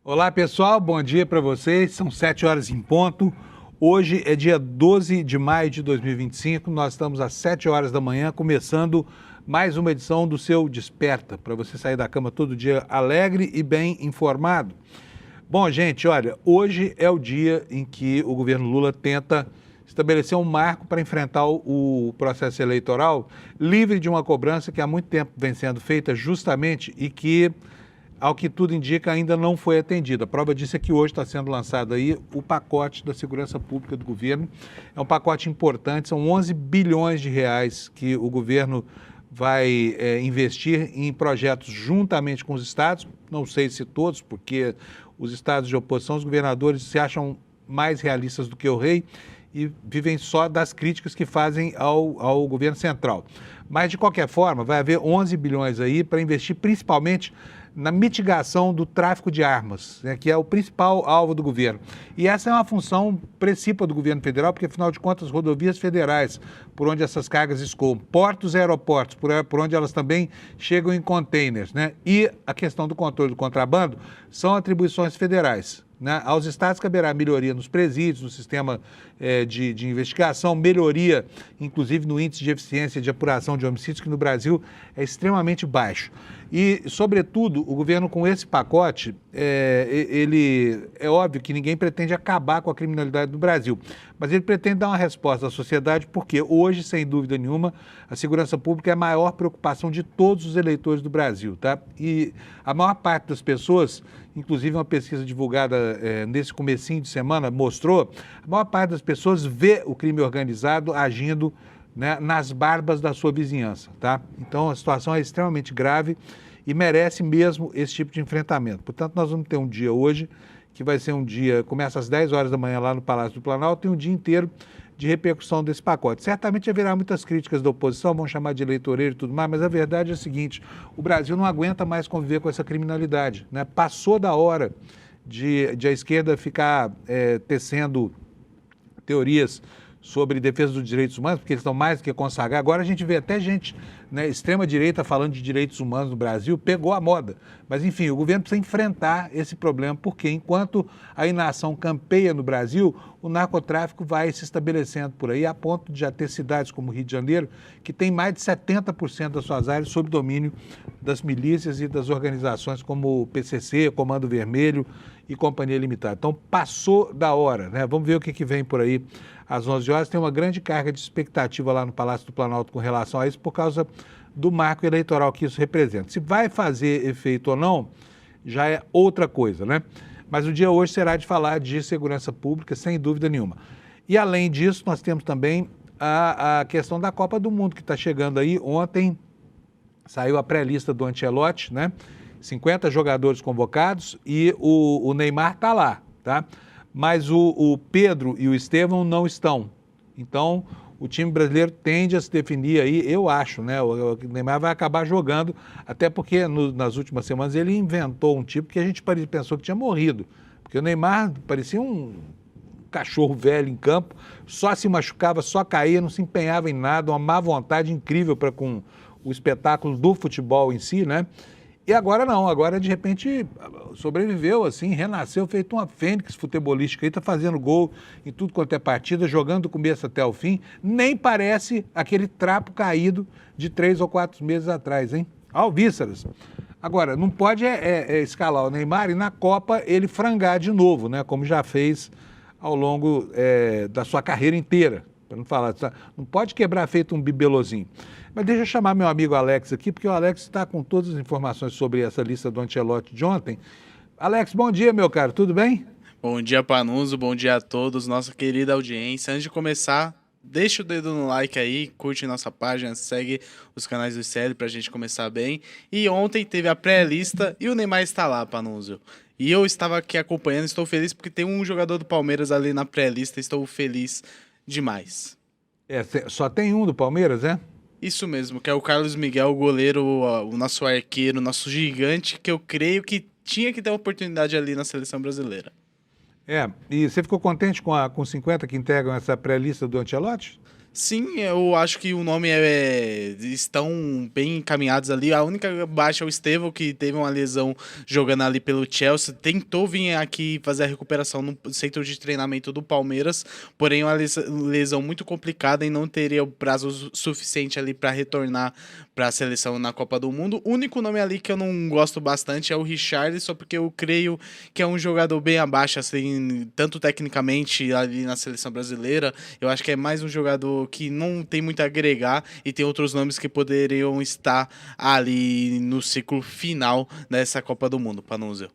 Olá, pessoal, bom dia para vocês. São 7 horas em ponto. Hoje é dia 12 de maio de 2025. Nós estamos às 7 horas da manhã, começando mais uma edição do seu Desperta, para você sair da cama todo dia alegre e bem informado. Bom, gente, olha, hoje é o dia em que o governo Lula tenta estabelecer um marco para enfrentar o processo eleitoral livre de uma cobrança que há muito tempo vem sendo feita justamente e que, ao que tudo indica, ainda não foi atendida. A prova disso é que hoje está sendo lançado aí o pacote da segurança pública do governo. É um pacote importante, são 11 bilhões de reais que o governo vai investir em projetos juntamente com os estados, não sei se todos, porque os estados de oposição, os governadores se acham mais realistas do que o rei e vivem só das críticas que fazem ao governo central. Mas, de qualquer forma, vai haver 11 bilhões aí para investir principalmente na mitigação do tráfico de armas, né, que é o principal alvo do governo. E essa é uma função principal do governo federal, porque, afinal de contas, rodovias federais, por onde essas cargas escoam, portos e aeroportos, por onde elas também chegam em containers, né, e a questão do controle do contrabando, são atribuições federais. Né? Aos estados caberá melhoria nos presídios, no sistema de investigação, melhoria, inclusive, no índice de eficiência de apuração de homicídios, que no Brasil é extremamente baixo. E, sobretudo, o governo, com esse pacote, é óbvio que ninguém pretende acabar com a criminalidade do Brasil, mas ele pretende dar uma resposta à sociedade, porque hoje, sem dúvida nenhuma, a segurança pública é a maior preocupação de todos os eleitores do Brasil, tá? E a maior parte das pessoas, inclusive uma pesquisa divulgada nesse comecinho de semana, mostrou, a maior parte das pessoas vê o crime organizado agindo, né, nas barbas da sua vizinhança, tá? Então a situação é extremamente grave e merece mesmo esse tipo de enfrentamento. Portanto, nós vamos ter um dia hoje, que vai ser um dia, começa às 10 horas da manhã lá no Palácio do Planalto, e um dia inteiro de repercussão desse pacote. Certamente haverá muitas críticas da oposição, vão chamar de eleitoreiro e tudo mais, mas a verdade é a seguinte: o Brasil não aguenta mais conviver com essa criminalidade, né? Passou da hora de a esquerda ficar tecendo teorias sobre defesa dos direitos humanos, porque eles estão mais do que consagrados. Agora a gente vê até gente, né, extrema-direita falando de direitos humanos no Brasil, pegou a moda. Mas, enfim, o governo precisa enfrentar esse problema, porque enquanto a inação campeia no Brasil, o narcotráfico vai se estabelecendo por aí, a ponto de já ter cidades como o Rio de Janeiro, que tem mais de 70% das suas áreas sob domínio das milícias e das organizações como o PCC, Comando Vermelho e Companhia Limitada. Então, passou da hora, né? Vamos ver o que vem por aí às 11 horas. Tem uma grande carga de expectativa lá no Palácio do Planalto com relação a isso, por causa do marco eleitoral que isso representa. Se vai fazer efeito ou não, já é outra coisa, né? Mas o dia hoje será de falar de segurança pública, sem dúvida nenhuma. E, além disso, nós temos também a questão da Copa do Mundo, que está chegando aí. Ontem saiu a pré-lista do Ancelotti, né? 50 jogadores convocados e o Neymar está lá, tá? Mas o Pedro e o Estevão não estão. Então, o time brasileiro tende a se definir aí, eu acho, né? O Neymar vai acabar jogando, até porque nas últimas semanas ele inventou um tipo que a gente pensou que tinha morrido. Porque o Neymar parecia um cachorro velho em campo, só se machucava, só caía, não se empenhava em nada, uma má vontade incrível para com o espetáculo do futebol em si, né? E agora não, agora de repente sobreviveu, assim, renasceu, feito uma fênix futebolística aí, tá fazendo gol em tudo quanto é partida, jogando do começo até o fim, nem parece aquele trapo caído de 3 ou 4 meses atrás, hein? Alvíceras. Agora, não pode escalar o Neymar e na Copa ele frangar de novo, né? Como já fez ao longo da sua carreira inteira, para não falar, não pode quebrar feito um bibelozinho. Mas deixa eu chamar meu amigo Alex aqui, porque o Alex está com todas as informações sobre essa lista do Ancelotti de ontem. Alex, bom dia, meu caro, tudo bem? Bom dia, Panuso, bom dia a todos, nossa querida audiência. Antes de começar, deixa o dedo no like aí, curte nossa página, segue os canais do ICL pra gente começar bem. E ontem teve a pré-lista e o Neymar está lá, Panuso. E eu estava aqui acompanhando, estou feliz porque tem um jogador do Palmeiras ali na pré-lista, estou feliz demais. Só tem um do Palmeiras, é? Isso mesmo, que é o Carlos Miguel, o goleiro, o nosso arqueiro, o nosso gigante, que eu creio que tinha que ter uma oportunidade ali na seleção brasileira. E você ficou contente com 50 que integram essa pré-lista do Ancelotti? Sim, eu acho que o nome estão bem encaminhados ali. A única baixa é o Estevão, que teve uma lesão jogando ali pelo Chelsea. Tentou vir aqui fazer a recuperação no centro de treinamento do Palmeiras, porém uma lesão muito complicada e não teria o prazo suficiente ali para retornar para a seleção na Copa do Mundo. O único nome ali que eu não gosto bastante é o Richarlison, porque eu creio que é um jogador bem abaixo, assim, tanto tecnicamente ali na seleção brasileira. Eu acho que é mais um jogador que não tem muito a agregar e tem outros nomes que poderiam estar ali no ciclo final dessa Copa do Mundo, Panunzio.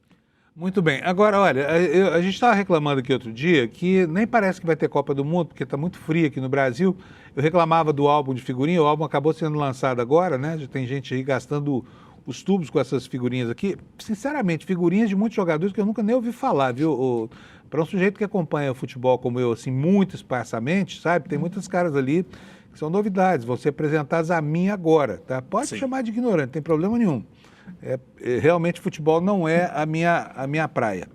Muito bem. Agora, olha, a gente estava reclamando aqui outro dia que nem parece que vai ter Copa do Mundo, porque está muito frio aqui no Brasil. Eu reclamava do álbum de figurinha, o álbum acabou sendo lançado agora, né? Já tem gente aí gastando os tubos com essas figurinhas aqui. Sinceramente, figurinhas de muitos jogadores que eu nunca nem ouvi falar, viu? Para um sujeito que acompanha o futebol como eu, assim, muito esparsamente, sabe? Tem muitos caras ali que são novidades, vão ser apresentados a mim agora, tá? Pode Sim. chamar de ignorante, não tem problema nenhum. Realmente futebol não é a minha praia.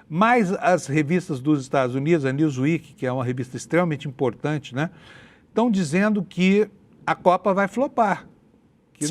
Mas as revistas dos Estados Unidos, a Newsweek, que é uma revista extremamente importante, né, estão dizendo que a Copa vai flopar, que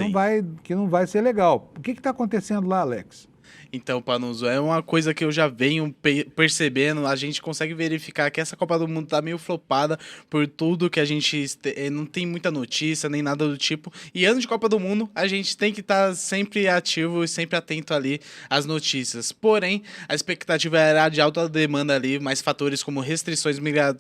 não vai ser legal. O que está acontecendo lá, Alex? Então, Panuso, é uma coisa que eu já venho percebendo, a gente consegue verificar que essa Copa do Mundo tá meio flopada por tudo que a gente não tem muita notícia, nem nada do tipo, e ano de Copa do Mundo, a gente tem que estar sempre ativo e sempre atento ali às notícias. Porém, a expectativa era de alta demanda ali, mais fatores como restrições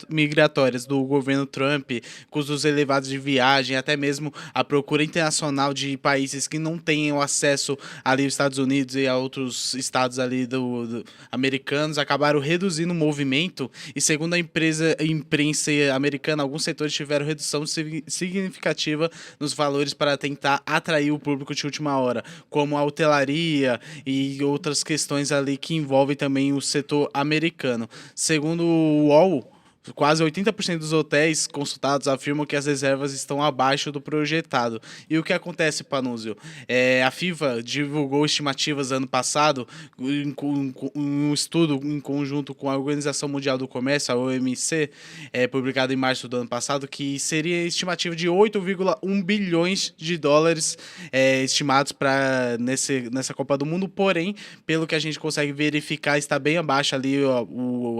migratórias do governo Trump, custos elevados de viagem, até mesmo a procura internacional de países que não tenham acesso ali aos Estados Unidos e a outros estados ali americanos, acabaram reduzindo o movimento e, segundo a imprensa americana, alguns setores tiveram redução significativa nos valores para tentar atrair o público de última hora, como a hotelaria e outras questões ali que envolvem também o setor americano. Segundo o UOL, quase 80% dos hotéis consultados afirmam que as reservas estão abaixo do projetado. E o que acontece, Panúzio? A FIFA divulgou estimativas ano passado, em um estudo em conjunto com a Organização Mundial do Comércio, a OMC, publicado em março do ano passado, que seria estimativa de 8,1 bilhões de dólares estimados nessa Copa do Mundo. Porém, pelo que a gente consegue verificar, está bem abaixo ali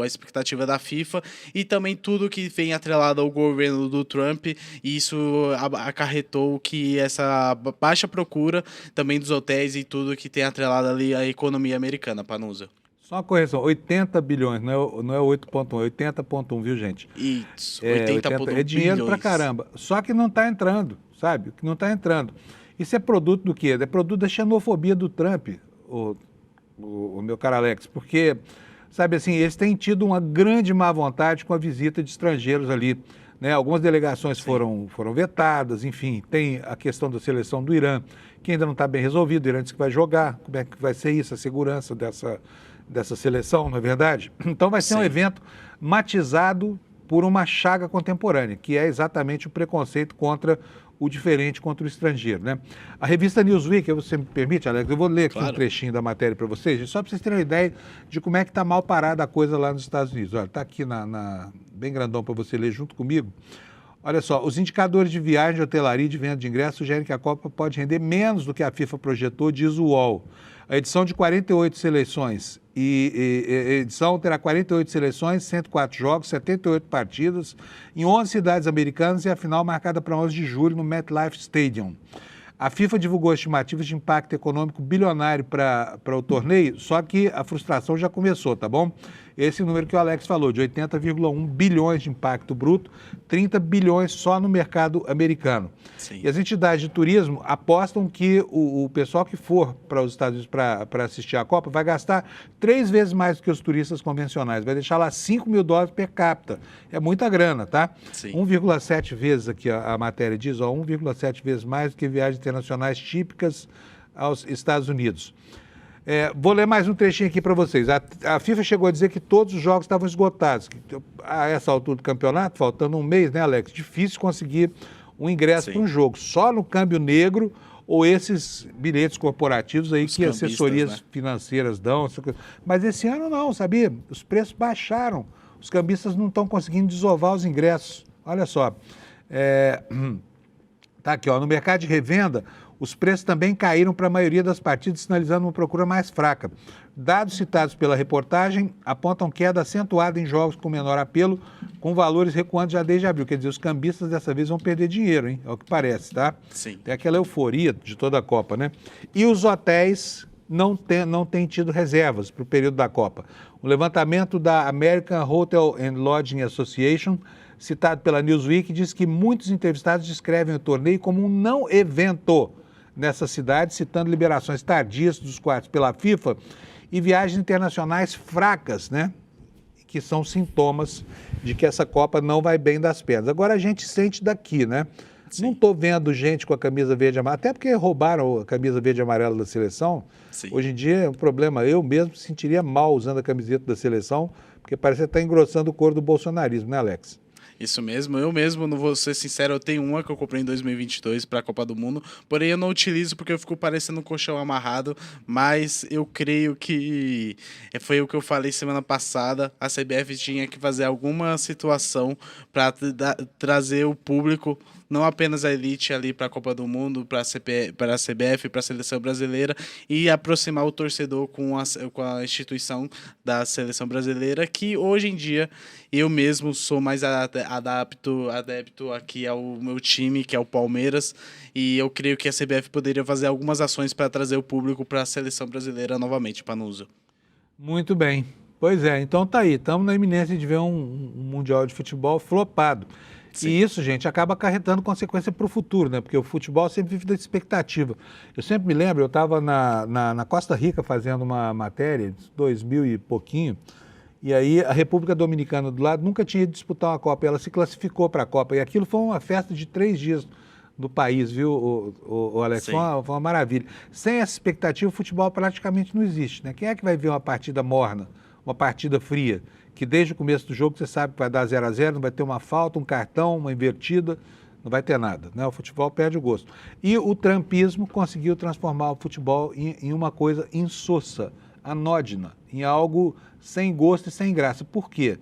a expectativa da FIFA e também tudo que vem atrelado ao governo do Trump, e isso acarretou que essa baixa procura também dos hotéis e tudo que tem atrelado ali à economia americana, Panusa. Só uma correção, 80 bilhões, não é 8,1, é 80,1, viu, gente? Isso, 80,1 é dinheiro bilhões. pra caramba, só que não está entrando, sabe? Que não está entrando. Isso é produto do quê? É produto da xenofobia do Trump, o meu caro Alex, porque... Sabe assim, eles têm tido uma grande má vontade com a visita de estrangeiros ali, né? Algumas delegações foram vetadas, enfim, tem a questão da seleção do Irã, que ainda não está bem resolvido, o Irã disse que vai jogar, como é que vai ser isso, a segurança dessa seleção, não é verdade? Então vai ser um evento matizado por uma chaga contemporânea, que é exatamente o preconceito contra o diferente, contra o estrangeiro, né? A revista Newsweek, você me permite, Alex, eu vou ler aqui um trechinho da matéria para vocês, só para vocês terem uma ideia de como é que está mal parada a coisa lá nos Estados Unidos. Olha, está aqui bem grandão para você ler junto comigo. Olha só, os indicadores de viagem, de hotelaria e de venda de ingressos sugerem que a Copa pode render menos do que a FIFA projetou, diz o UOL. A edição de 48 seleções a edição terá 48 seleções, 104 jogos, 78 partidas em 11 cidades americanas e a final marcada para 11 de julho no MetLife Stadium. A FIFA divulgou estimativas de impacto econômico bilionário para o torneio, só que a frustração já começou, tá bom? Esse número que o Alex falou, de 80,1 bilhões de impacto bruto, 30 bilhões só no mercado americano. Sim. E as entidades de turismo apostam que o pessoal que for para os Estados Unidos para assistir à Copa vai gastar 3 vezes mais do que os turistas convencionais, vai deixar lá $5 mil per capita. É muita grana, tá? 1,7 vezes aqui a matéria diz, 1,7 vezes mais do que viagens internacionais típicas aos Estados Unidos. Vou ler mais um trechinho aqui para vocês. A FIFA chegou a dizer que todos os jogos estavam esgotados. A essa altura do campeonato, faltando um mês, né, Alex? Difícil conseguir um ingresso para um jogo. Só no câmbio negro ou esses bilhetes corporativos aí que assessorias financeiras dão. Mas esse ano não, sabia? Os preços baixaram. Os cambistas não estão conseguindo desovar os ingressos. Olha só. Tá aqui, ó, no mercado de revenda, os preços também caíram para a maioria das partidas, sinalizando uma procura mais fraca. Dados citados pela reportagem apontam queda acentuada em jogos com menor apelo, com valores recuando já desde abril. Quer dizer, os cambistas dessa vez vão perder dinheiro, hein? É o que parece, tá? Sim. Tem aquela euforia de toda a Copa, né? E os hotéis não têm tido reservas para o período da Copa. O levantamento da American Hotel and Lodging Association, citado pela Newsweek, diz que muitos entrevistados descrevem o torneio como um não evento nessa cidade, citando liberações tardias dos quartos pela FIFA e viagens internacionais fracas, né? Que são sintomas de que essa Copa não vai bem das pernas. Agora a gente sente daqui, né? Sim. Não estou vendo gente com a camisa verde e amarela, até porque roubaram a camisa verde e amarela da seleção. Sim. Hoje em dia é um problema. Eu mesmo me sentiria mal usando a camiseta da seleção, porque parece que está engrossando o couro do bolsonarismo, né, Alex? Isso mesmo, eu mesmo, não vou ser sincero, eu tenho uma que eu comprei em 2022 para a Copa do Mundo, porém eu não utilizo porque eu fico parecendo um colchão amarrado, mas eu creio que foi o que eu falei semana passada, a CBF tinha que fazer alguma situação para trazer o público, não apenas a elite ali para a Copa do Mundo, para a CBF, para a seleção brasileira, e aproximar o torcedor com a instituição da seleção brasileira, que hoje em dia eu mesmo sou mais adepto aqui ao meu time, que é o Palmeiras, e eu creio que a CBF poderia fazer algumas ações para trazer o público para a seleção brasileira novamente, Panuso. Muito bem. Pois é, então tá aí, estamos na iminência de ver um Mundial de Futebol flopado. Sim. E isso, gente, acaba acarretando consequência para o futuro, né? Porque o futebol sempre vive da expectativa. Eu sempre me lembro, eu estava na Costa Rica fazendo uma matéria, 2000 e pouquinho, e aí a República Dominicana do lado nunca tinha ido disputar uma Copa, ela se classificou para a Copa, e aquilo foi uma festa de 3 dias do país, viu, o Alex? Foi uma maravilha. Sem essa expectativa, o futebol praticamente não existe, né? Quem é que vai ver uma partida morna, uma partida fria, que desde o começo do jogo você sabe que vai dar 0-0, não vai ter uma falta, um cartão, uma invertida, não vai ter nada, né? O futebol perde o gosto. E o trumpismo conseguiu transformar o futebol em uma coisa insossa, anódina, em algo sem gosto e sem graça. Por quê?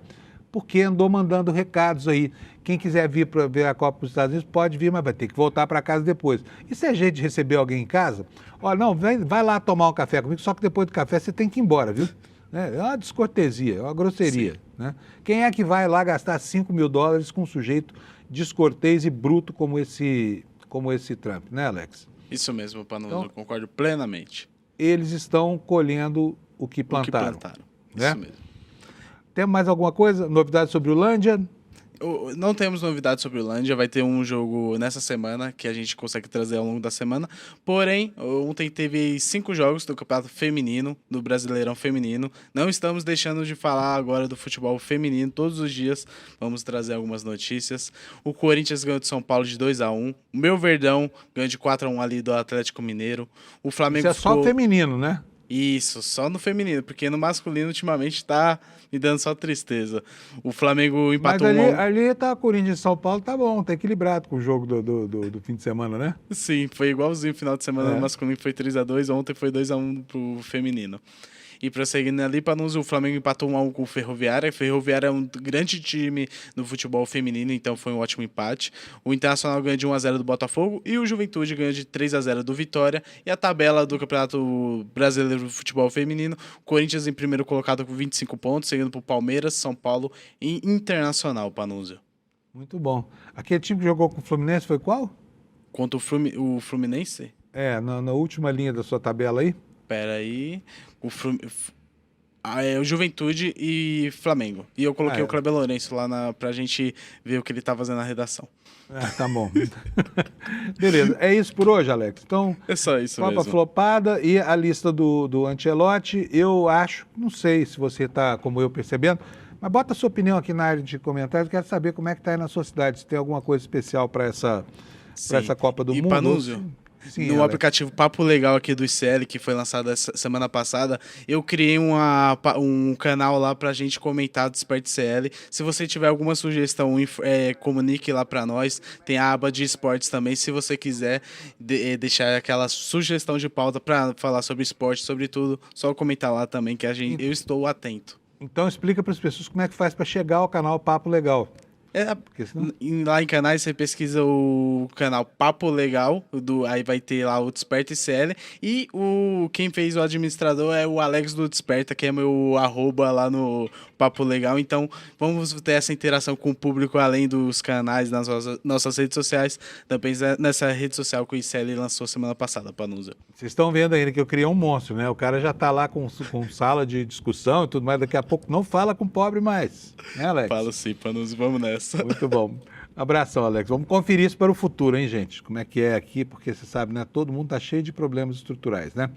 Porque andou mandando recados aí. Quem quiser vir para ver a Copa dos Estados Unidos pode vir, mas vai ter que voltar para casa depois. E se é jeito de receber alguém em casa? Olha, não, vai lá tomar um café comigo, só que depois do café você tem que ir embora, viu? É uma descortesia, é uma grosseria. Né? Quem é que vai lá gastar $5 mil com um sujeito descortês e bruto como esse Trump, né, Alex? Isso mesmo, Panuso, então, eu concordo plenamente. Eles estão colhendo o que plantaram. Né? Isso mesmo. Tem mais alguma coisa? Novidade sobre o Lândia? Não temos novidades sobre o Lândia, vai ter um jogo nessa semana que a gente consegue trazer ao longo da semana. Porém, ontem teve 5 jogos do Campeonato Feminino, do Brasileirão Feminino. Não estamos deixando de falar agora do futebol feminino. Todos os dias vamos trazer algumas notícias. O Corinthians ganhou de São Paulo de 2-1. O meu Verdão ganhou de 4-1 ali do Atlético Mineiro. O Flamengo Isso é só feminino, né? Isso, só no feminino, porque no masculino ultimamente tá me dando só tristeza. O Flamengo empatou... Mas ali tá Corinthians e São Paulo, tá bom, tá equilibrado com o jogo do fim de semana, né? Sim, foi igualzinho o final de semana no masculino, foi 3-2, ontem foi 2-1 pro feminino. E prosseguindo ali, Panuso, o Flamengo empatou 1-1 com o Ferroviária. O Ferroviária é um grande time no futebol feminino, então foi um ótimo empate. O Internacional ganhou de 1-0 do Botafogo e o Juventude ganhou de 3-0 do Vitória. E a tabela do Campeonato Brasileiro de Futebol Feminino, Corinthians em primeiro colocado com 25 pontos, seguindo por Palmeiras, São Paulo e Internacional, Panuso. Muito bom. Aquele time que jogou com o Fluminense foi qual? Contra o Fluminense? Na última linha da sua tabela aí. Espera aí. O Juventude e Flamengo. E eu coloquei o Kleber Lourenço lá pra gente ver o que ele tá fazendo na redação. Tá bom. Beleza. É isso por hoje, Alex. Então, é só isso Copa mesmo. flopada e a lista do Ancelotti. Eu acho, não sei se você tá como eu percebendo, mas bota a sua opinião aqui na área de comentários. Quero saber como é que tá aí na sua cidade, se tem alguma coisa especial para essa Copa do Mundo. Panúzio, sim, no aplicativo Papo Legal aqui do ICL, que foi lançado essa semana passada, eu criei um canal lá pra gente comentar do Desperte ICL. Se você tiver alguma sugestão, comunique lá pra nós. Tem a aba de esportes também, se você quiser deixar aquela sugestão de pauta pra falar sobre esporte, sobre tudo, só comentar lá também, que eu estou atento. Então explica para as pessoas como é que faz para chegar ao canal Papo Legal. Porque senão... Lá em canais você pesquisa o canal Papo Legal, aí vai ter lá o Desperta ICL, e quem fez o administrador é o Alex do Desperta, que é meu arroba lá no Papo Legal. Então vamos ter essa interação com o público além dos canais nas nossas redes sociais, também nessa rede social que o ICL lançou semana passada, Panusa. Vocês estão vendo ainda que eu criei um monstro, né? O cara já está lá com sala de discussão e tudo mais, daqui a pouco não fala com pobre mais, né, Alex? Falo sim, Panusa, vamos nessa. Muito bom. Abração, Alex. Vamos conferir isso para o futuro, hein, gente? Como é que é aqui, porque você sabe, né? Todo mundo está cheio de problemas estruturais, né?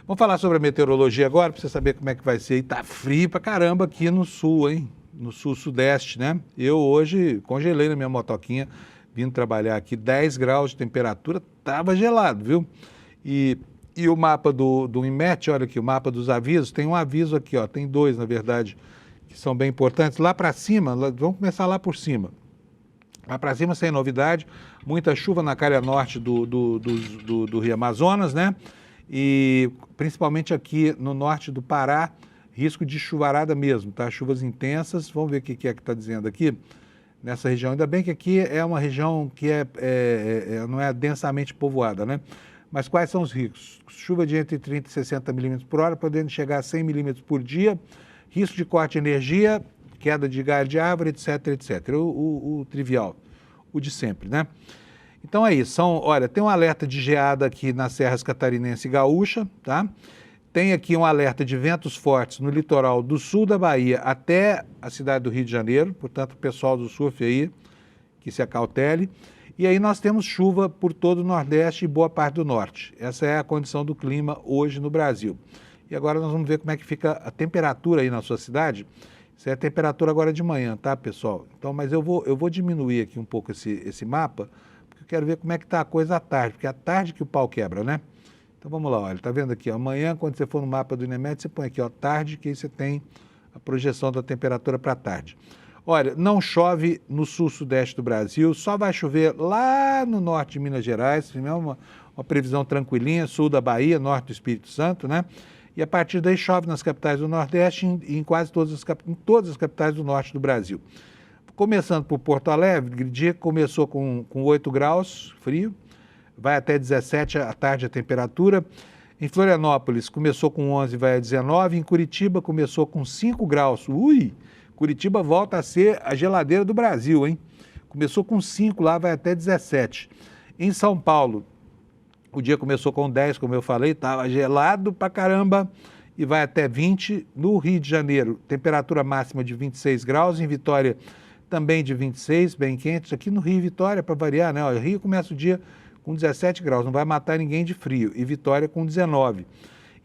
Vamos falar sobre a meteorologia agora, para você saber como é que vai ser. E tá frio pra caramba aqui no sul, hein? No sul-sudeste, né? Eu hoje congelei na minha motoquinha, vindo trabalhar aqui, 10 graus de temperatura, tava gelado, viu? E o mapa do INMET, olha aqui, o mapa dos avisos, tem um aviso aqui, ó, tem dois, na verdade, que são bem importantes. Lá para cima, vamos começar lá por cima. Lá para cima, sem novidade, muita chuva na calha norte do Rio Amazonas, né? E principalmente aqui no norte do Pará, risco de chuvarada mesmo, tá? Chuvas intensas, vamos ver o que é que está dizendo aqui nessa região. Ainda bem que aqui é uma região que não é densamente povoada, né? Mas quais são os riscos? Chuva de entre 30 e 60 milímetros por hora, podendo chegar a 100 milímetros por dia, risco de corte de energia, queda de galho de árvore, etc, etc. O trivial, o de sempre, né? Então é isso. Olha, tem um alerta de geada aqui nas serras catarinense e gaúcha, tá? Tem aqui um alerta de ventos fortes no litoral do sul da Bahia até a cidade do Rio de Janeiro, portanto, o pessoal do surf aí, que se acautele. E aí nós temos chuva por todo o Nordeste e boa parte do Norte. Essa é a condição do clima hoje no Brasil. E agora nós vamos ver como é que fica a temperatura aí na sua cidade. Isso é a temperatura agora de manhã, tá, pessoal? Então, mas eu vou diminuir aqui um pouco esse mapa, porque eu quero ver como é que está a coisa à tarde, porque é à tarde que o pau quebra, né? Então vamos lá, olha, tá vendo aqui, ó, amanhã, quando você for no mapa do INEMET, você põe aqui, ó, tarde, que aí você tem a projeção da temperatura para tarde. Olha, não chove no sul-sudeste do Brasil, só vai chover lá no norte de Minas Gerais, é uma previsão tranquilinha, sul da Bahia, norte do Espírito Santo, né? E a partir daí chove nas capitais do Nordeste e em quase todas as capitais do norte do Brasil. Começando por Porto Alegre, o dia começou com 8 graus, frio, vai até 17 à tarde a temperatura. Em Florianópolis começou com 11, vai a 19. Em Curitiba começou com 5 graus. Ui! Curitiba volta a ser a geladeira do Brasil, hein? Começou com 5 lá, vai até 17. Em São Paulo, o dia começou com 10, como eu falei, estava gelado pra caramba e vai até 20. No Rio de Janeiro, temperatura máxima de 26 graus. Em Vitória, também de 26, bem quente. Aqui no Rio e Vitória, para variar, né? O Rio começa o dia com 17 graus, não vai matar ninguém de frio. E Vitória com 19.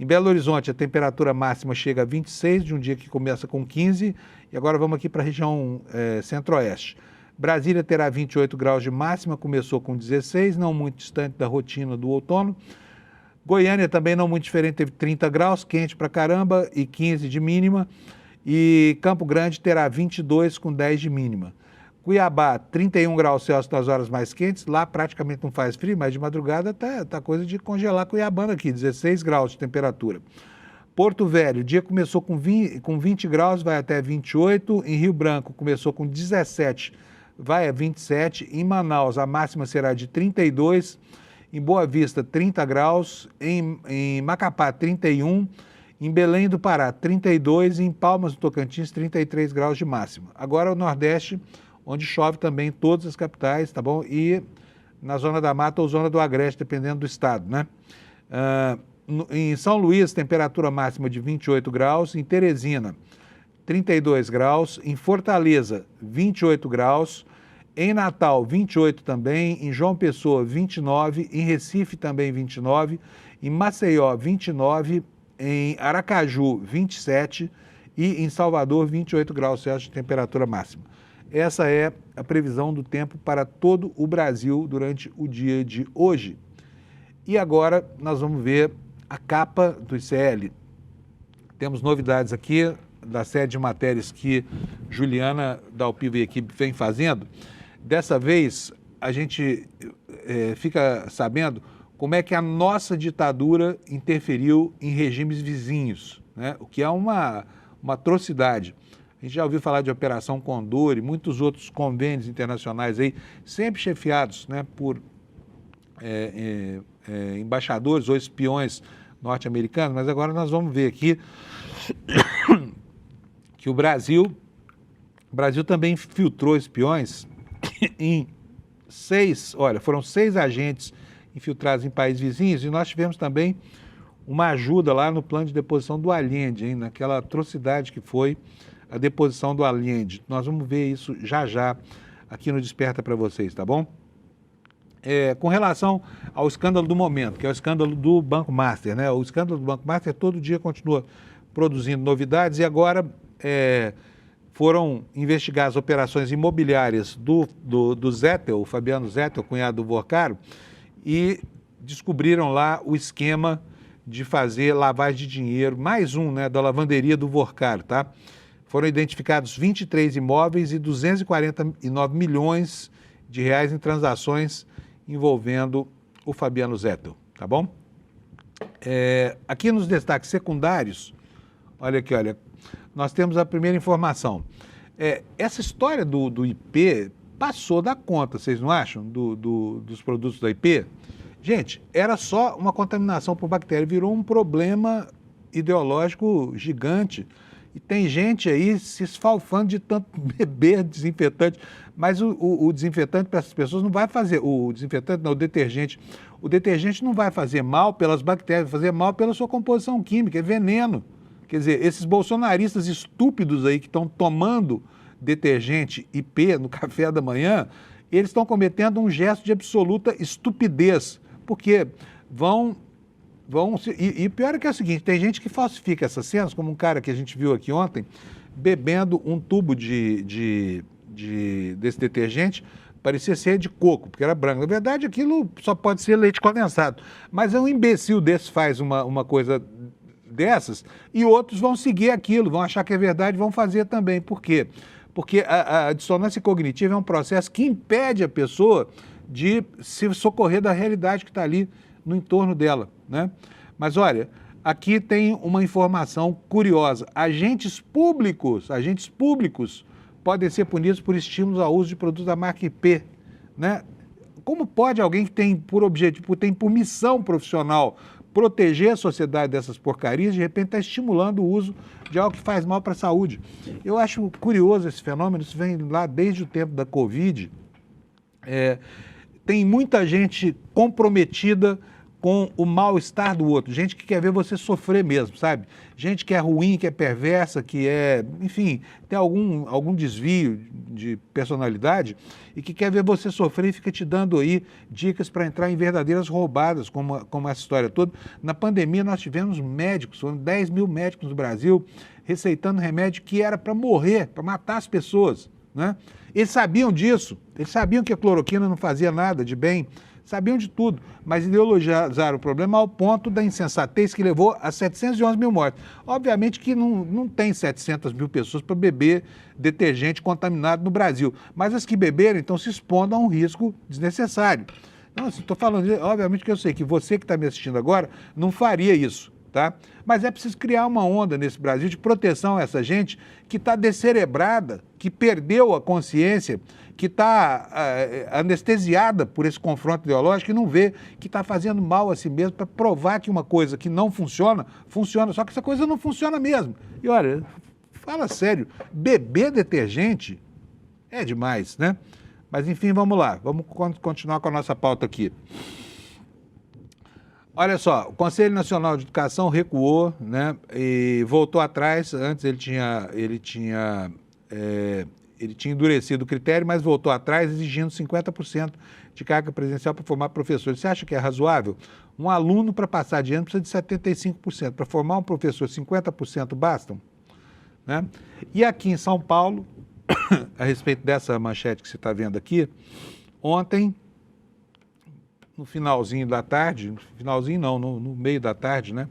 Em Belo Horizonte, a temperatura máxima chega a 26, de um dia que começa com 15. E agora vamos aqui para a região centro-oeste. Brasília terá 28 graus de máxima, começou com 16, não muito distante da rotina do outono. Goiânia também não muito diferente, teve 30 graus, quente pra caramba, e 15 de mínima. E Campo Grande terá 22 com 10 de mínima. Cuiabá, 31 graus Celsius nas horas mais quentes, lá praticamente não faz frio, mas de madrugada tá coisa de congelar Cuiabana aqui, 16 graus de temperatura. Porto Velho, o dia começou com 20 graus, vai até 28. Em Rio Branco, começou com 17, vai a 27. Em Manaus, a máxima será de 32. Em Boa Vista, 30 graus. Em Macapá, 31. Em Belém do Pará, 32. E em Palmas do Tocantins, 33 graus de máxima. Agora o Nordeste, onde chove também em todas as capitais, tá bom? E na zona da Mata ou zona do Agreste, dependendo do estado, né? Em São Luís, temperatura máxima de 28 graus. Em Teresina, 32 graus. Em Fortaleza, 28 graus. Em Natal, 28 também. Em João Pessoa, 29. Em Recife, também 29. Em Maceió, 29. Em Aracaju, 27. E em Salvador, 28 graus Celsius de temperatura máxima. Essa é a previsão do tempo para todo o Brasil durante o dia de hoje. E agora nós vamos ver a capa do ICL. Temos novidades aqui da série de matérias que Juliana da Alpiva e equipe vem fazendo. Dessa vez, a gente fica sabendo como é que a nossa ditadura interferiu em regimes vizinhos, né? O que é uma atrocidade. A A gente já ouviu falar de Operação Condor e muitos outros convênios internacionais aí, sempre chefiados, né, por embaixadores ou espiões norte-americanos, mas agora nós vamos ver aqui que o Brasil também filtrou espiões em foram 6 agentes infiltrados em países vizinhos, e nós tivemos também uma ajuda lá no plano de deposição do Allende, hein, naquela atrocidade que foi a deposição do Allende. Nós vamos ver isso já já aqui no Desperta para vocês, tá bom? Com relação ao escândalo do momento, que é o escândalo do Banco Master, né? O escândalo do Banco Master todo dia continua produzindo novidades e agora foram investigar as operações imobiliárias do Zettel, o Fabiano Zettel, cunhado do Vorcaro, e descobriram lá o esquema de fazer lavagem de dinheiro, mais um, né, da lavanderia do Vorcaro, tá? Foram identificados 23 imóveis e 249 milhões de reais em transações envolvendo o Fabiano Zettel, tá bom? Aqui nos destaques secundários, olha aqui, olha, nós temos a primeira informação. Essa história do IP passou da conta, vocês não acham? Dos produtos da IP? Gente, era só uma contaminação por bactéria, virou um problema ideológico gigante. E tem gente aí se esfalfando de tanto beber desinfetante, mas o desinfetante para essas pessoas não vai fazer, o detergente não vai fazer mal pelas bactérias, vai fazer mal pela sua composição química, é veneno. Quer dizer, esses bolsonaristas estúpidos aí que estão tomando detergente IP no café da manhã, eles estão cometendo um gesto de absoluta estupidez, porque e pior é que é o seguinte, tem gente que falsifica essas cenas, como um cara que a gente viu aqui ontem, bebendo um tubo desse detergente, parecia ser de coco, porque era branco. Na verdade, aquilo só pode ser leite condensado. Mas um imbecil desse faz uma coisa dessas e outros vão seguir aquilo, vão achar que é verdade, vão fazer também. Por quê? Porque a dissonância cognitiva é um processo que impede a pessoa de se socorrer da realidade que está ali no entorno dela, né? Mas olha, aqui tem uma informação curiosa. Agentes públicos podem ser punidos por estímulos ao uso de produtos da marca IP, né? Como pode alguém que tem por objetivo, tem por missão profissional proteger a sociedade dessas porcarias, de repente está estimulando o uso de algo que faz mal para a saúde? Eu acho curioso esse fenômeno, isso vem lá desde o tempo da Covid. Tem muita gente comprometida com o mal-estar do outro, gente que quer ver você sofrer mesmo, sabe? Gente que é ruim, que é perversa, que enfim, tem algum desvio de personalidade e que quer ver você sofrer e fica te dando aí dicas para entrar em verdadeiras roubadas, como essa história toda. Na pandemia nós tivemos médicos, foram 10 mil médicos no Brasil receitando remédio que era para morrer, para matar as pessoas, né? Eles sabiam disso, eles sabiam que a cloroquina não fazia nada de bem, sabiam de tudo, mas ideologizaram o problema ao ponto da insensatez que levou a 711 mil mortes. Obviamente que não tem 700 mil pessoas para beber detergente contaminado no Brasil, mas as que beberem estão se expondo a um risco desnecessário. Não, estou falando, obviamente que eu sei que você que está me assistindo agora não faria isso, tá? Mas é preciso criar uma onda nesse Brasil de proteção a essa gente que está descerebrada, que perdeu a consciência, que está anestesiada por esse confronto ideológico e não vê que está fazendo mal a si mesmo para provar que uma coisa que não funciona, funciona. Só que essa coisa não funciona mesmo. E olha, fala sério, beber detergente é demais, né? Mas enfim, vamos lá, vamos continuar com a nossa pauta aqui. Olha só, o Conselho Nacional de Educação recuou, né, e voltou atrás. Antes ele tinha endurecido o critério, mas voltou atrás exigindo 50% de carga presencial para formar professores. Você acha que é razoável? Um aluno para passar de ano precisa de 75%. Para formar um professor, 50% bastam? Né? E aqui em São Paulo, a respeito dessa manchete que você está vendo aqui, ontem, no finalzinho da tarde, no meio da tarde, né,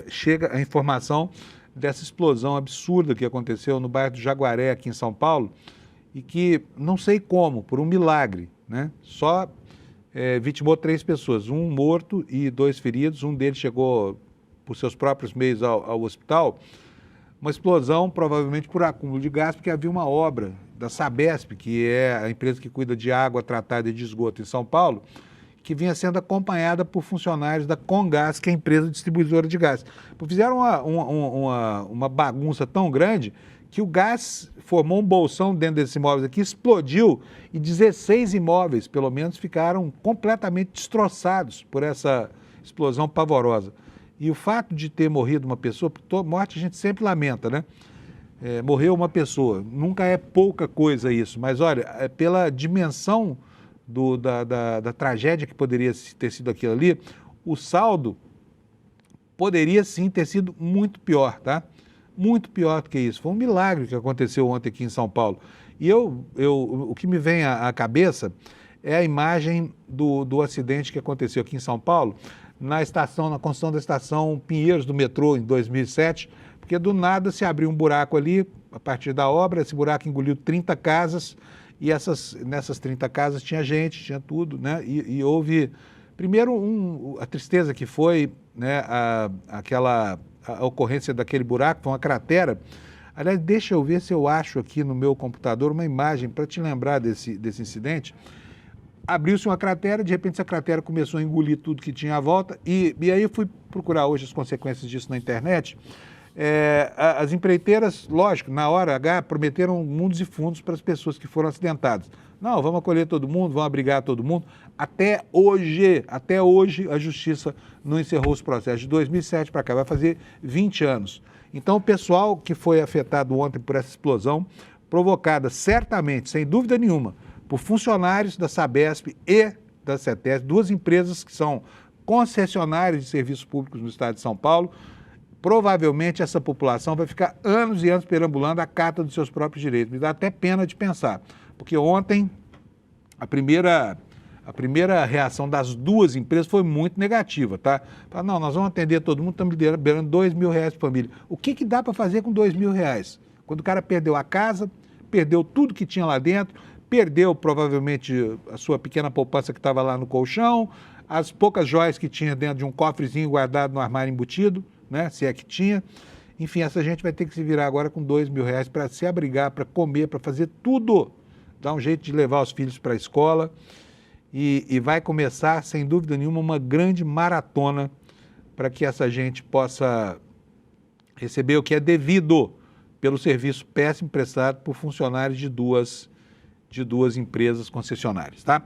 chega a informação dessa explosão absurda que aconteceu no bairro do Jaguaré, aqui em São Paulo, e que, não sei como, por um milagre, né, só vitimou 3 pessoas, um morto e 2 feridos, um deles chegou por seus próprios meios ao hospital, uma explosão provavelmente por acúmulo de gás, porque havia uma obra da Sabesp, que é a empresa que cuida de água tratada e de esgoto em São Paulo, que vinha sendo acompanhada por funcionários da Comgás, que é a empresa distribuidora de gás. Fizeram uma bagunça tão grande que o gás formou um bolsão dentro desses imóveis aqui, explodiu e 16 imóveis, pelo menos, ficaram completamente destroçados por essa explosão pavorosa. E o fato de ter morrido uma pessoa, porque morte a gente sempre lamenta, né? Morreu uma pessoa, nunca é pouca coisa isso, mas olha, pela dimensão da tragédia que poderia ter sido aquilo ali, o saldo poderia sim ter sido muito pior, tá? Muito pior do que isso. Foi um milagre que aconteceu ontem aqui em São Paulo. E o que me vem à cabeça é a imagem do acidente que aconteceu aqui em São Paulo, na construção da estação Pinheiros do metrô em 2007, porque do nada se abriu um buraco ali, a partir da obra, esse buraco engoliu 30 casas, e nessas 30 casas tinha gente, tinha tudo, né? E houve, primeiro, a tristeza que foi, né, a ocorrência daquele buraco, foi uma cratera. Aliás, deixa eu ver se eu acho aqui no meu computador uma imagem para te lembrar desse incidente. Abriu-se uma cratera, de repente essa cratera começou a engolir tudo que tinha à volta, e aí eu fui procurar hoje as consequências disso na internet. As empreiteiras, lógico, na hora H, prometeram mundos e fundos para as pessoas que foram acidentadas. Não, vamos acolher todo mundo, vamos abrigar todo mundo. Até hoje, a Justiça não encerrou os processos. De 2007 para cá, vai fazer 20 anos. Então, o pessoal que foi afetado ontem por essa explosão, provocada certamente, sem dúvida nenhuma, por funcionários da Sabesp e da CETESB, duas empresas que são concessionárias de serviços públicos no estado de São Paulo, provavelmente essa população vai ficar anos e anos perambulando a carta dos seus próprios direitos. Me dá até pena de pensar, porque ontem a primeira reação das duas empresas foi muito negativa, tá? Falaram, não, nós vamos atender todo mundo, estamos liberando R$2.000 por família. O que dá para fazer com R$2.000? Quando o cara perdeu a casa, perdeu tudo que tinha lá dentro, perdeu provavelmente a sua pequena poupança que estava lá no colchão, as poucas joias que tinha dentro de um cofrezinho guardado no armário embutido, né, se é que tinha. Enfim, essa gente vai ter que se virar agora com R$2.000 para se abrigar, para comer, para fazer tudo. Dar um jeito de levar os filhos para a escola. E vai começar, sem dúvida nenhuma, uma grande maratona para que essa gente possa receber o que é devido pelo serviço péssimo prestado por funcionários de duas empresas concessionárias, tá?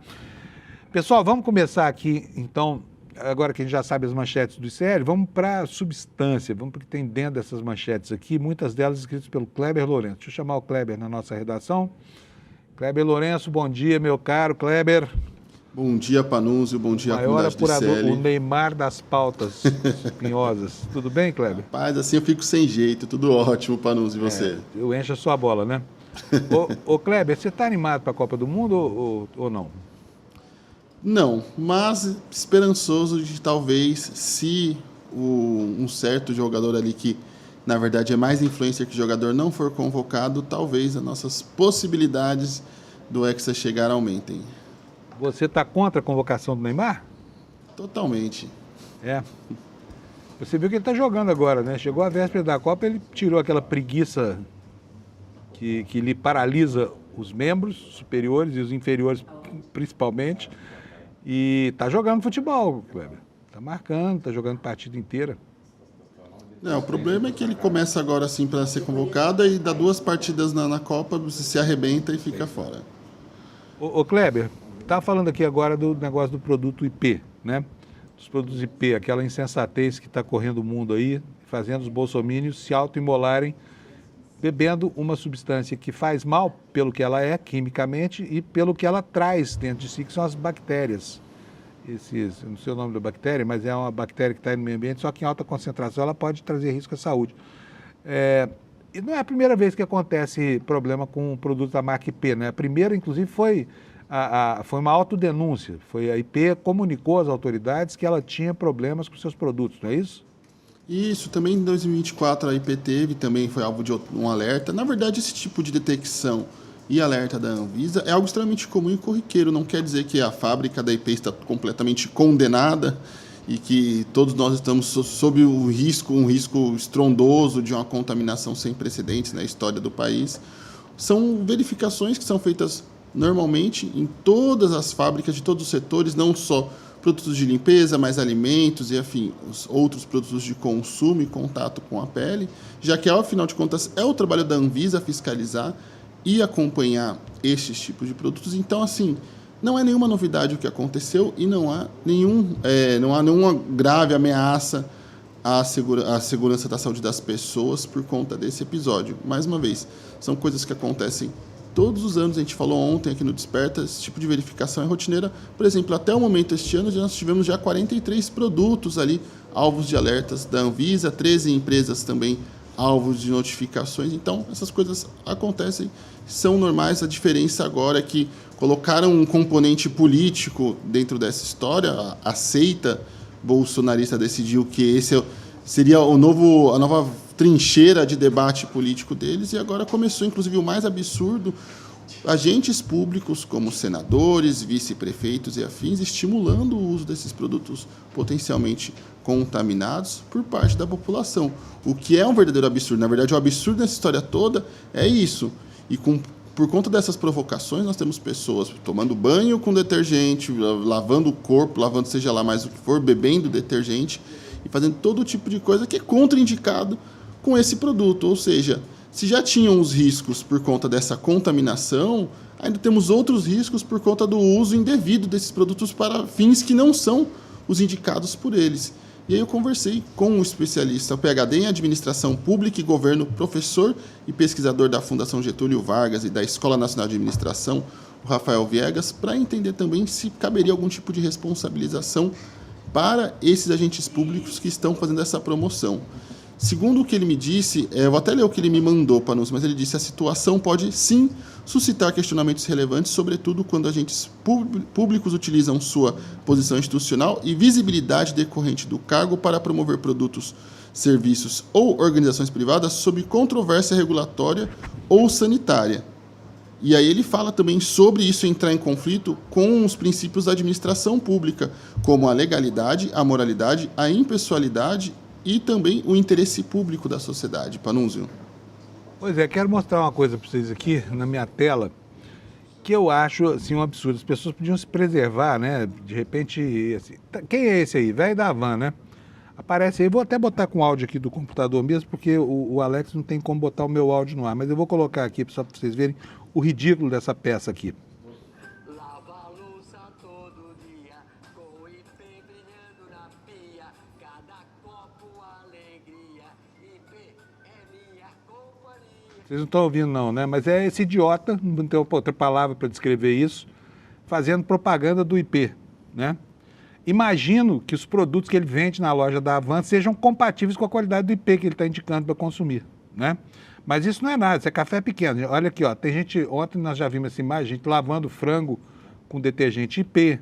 Pessoal, vamos começar aqui, então, agora que a gente já sabe as manchetes do ICL, vamos para a substância, vamos para o que tem dentro dessas manchetes aqui, muitas delas escritas pelo Kleber Lourenço. Deixa eu chamar o Kleber na nossa redação. Kleber Lourenço, bom dia, meu caro Kleber. Bom dia, Panunzio, bom dia, comunidade do ICL. O Neymar das pautas espinhosas. Tudo bem, Kleber? Rapaz, assim eu fico sem jeito, tudo ótimo, Panunzio, e você? Eu encho a sua bola, né? Ô Kleber, você está animado para a Copa do Mundo ou não? Não, mas esperançoso de talvez, se um certo jogador ali que, na verdade, é mais influencer que jogador, não for convocado, talvez as nossas possibilidades do Hexa chegar aumentem. Você está contra a convocação do Neymar? Totalmente. Você viu que ele está jogando agora, né? Chegou a véspera da Copa, ele tirou aquela preguiça que lhe paralisa os membros superiores e os inferiores principalmente. E está jogando futebol, Kleber. Está marcando, está jogando partida inteira. O problema é que ele começa agora assim para ser convocado e dá 2 partidas na Copa, você se arrebenta e fica fora. Ô Kleber, tá falando aqui agora do negócio do produto IP, né? Dos produtos IP, aquela insensatez que está correndo o mundo aí, fazendo os bolsomínios se autoimolarem, bebendo uma substância que faz mal pelo que ela é, quimicamente, e pelo que ela traz dentro de si, que são as bactérias. Eu não sei o nome da bactéria, mas é uma bactéria que está no meio ambiente, só que em alta concentração ela pode trazer risco à saúde. E não é a primeira vez que acontece problema com um produto da marca IP, né? A primeira, inclusive, foi uma autodenúncia. A IP comunicou às autoridades que ela tinha problemas com seus produtos, não é isso? Isso, também em 2024 a IP também foi alvo de um alerta. Na verdade, esse tipo de detecção e alerta da Anvisa é algo extremamente comum e corriqueiro. Não quer dizer que a fábrica da IP está completamente condenada e que todos nós estamos sob um risco estrondoso de uma contaminação sem precedentes na história do país. São verificações que são feitas normalmente em todas as fábricas de todos os setores, não só produtos de limpeza, mas alimentos e, afim, os outros produtos de consumo e contato com a pele, já que, afinal de contas, é o trabalho da Anvisa fiscalizar e acompanhar estes tipos de produtos. Então, assim, não é nenhuma novidade o que aconteceu e não há nenhuma grave ameaça à segurança da saúde das pessoas por conta desse episódio. Mais uma vez, são coisas que acontecem todos os anos. A gente falou ontem aqui no Desperta, esse tipo de verificação é rotineira. Por exemplo, até o momento este ano, nós tivemos já 43 produtos ali, alvos de alertas da Anvisa, 13 empresas também alvos de notificações. Então, essas coisas acontecem, são normais. A diferença agora é que colocaram um componente político dentro dessa história. A seita bolsonarista decidiu que esse seria a nova trincheira de debate político deles, e agora começou, inclusive, o mais absurdo, agentes públicos como senadores, vice-prefeitos e afins, estimulando o uso desses produtos potencialmente contaminados por parte da população, o que é um verdadeiro absurdo. Na verdade, o absurdo nessa história toda é isso, e por conta dessas provocações, nós temos pessoas tomando banho com detergente, lavando o corpo, lavando seja lá mais o que for, bebendo detergente e fazendo todo tipo de coisa que é contraindicado com esse produto. Ou seja, se já tinham os riscos por conta dessa contaminação, ainda temos outros riscos por conta do uso indevido desses produtos para fins que não são os indicados por eles. E aí eu conversei com um especialista, o PhD em Administração Pública e Governo, professor e pesquisador da Fundação Getúlio Vargas e da Escola Nacional de Administração, o Rafael Viegas, para entender também se caberia algum tipo de responsabilização para esses agentes públicos que estão fazendo essa promoção. Segundo o que ele me disse, eu vou até ler o que ele me mandou para nós, mas ele disse que a situação pode, sim, suscitar questionamentos relevantes, sobretudo quando agentes públicos utilizam sua posição institucional e visibilidade decorrente do cargo para promover produtos, serviços ou organizações privadas sob controvérsia regulatória ou sanitária. E aí ele fala também sobre isso entrar em conflito com os princípios da administração pública, como a legalidade, a moralidade, a impessoalidade e também o interesse público da sociedade. Panunzio. Pois é, quero mostrar uma coisa para vocês aqui na minha tela, que eu acho assim, um absurdo. As pessoas podiam se preservar, né? De repente, assim, quem é esse aí? Velho da van, né? Aparece aí, vou até botar com áudio aqui do computador mesmo, porque o Alex não tem como botar o meu áudio no ar, mas eu vou colocar aqui só para vocês verem o ridículo dessa peça aqui. Lava a louça todo dia, com o IP brilhando na pia, cada copo alegria, IP é minha companhia. Vocês não estão ouvindo não, né? Mas é esse idiota, não tem outra palavra para descrever isso, fazendo propaganda do IP, né? Imagino que os produtos que ele vende na loja da Avan sejam compatíveis com a qualidade do IP que ele está indicando para consumir, né? Mas isso não é nada, isso é café pequeno. Olha aqui, ó, tem gente, ontem nós já vimos essa imagem, gente lavando frango com detergente IP.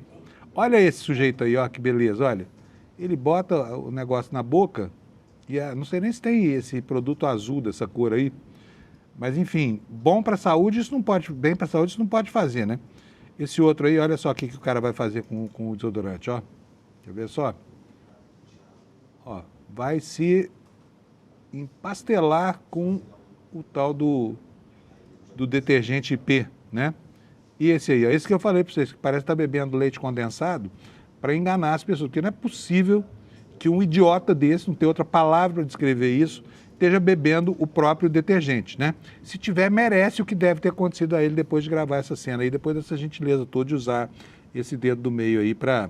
Olha esse sujeito aí, ó, que beleza, olha. Ele bota o negócio na boca e não sei nem se tem esse produto azul dessa cor aí, mas enfim, bom para a saúde, isso não pode, bem para a saúde isso não pode fazer, né? Esse outro aí, olha só o que o cara vai fazer com o desodorante, ó. Quer ver só? Ó, vai se empastelar com o tal do detergente IP, né? E esse aí, ó, esse que eu falei para vocês, que parece estar bebendo leite condensado para enganar as pessoas, porque não é possível que um idiota desse, não tem outra palavra para descrever isso, esteja bebendo o próprio detergente, né? Se tiver, merece o que deve ter acontecido a ele depois de gravar essa cena aí, depois dessa gentileza toda de usar esse dedo do meio aí para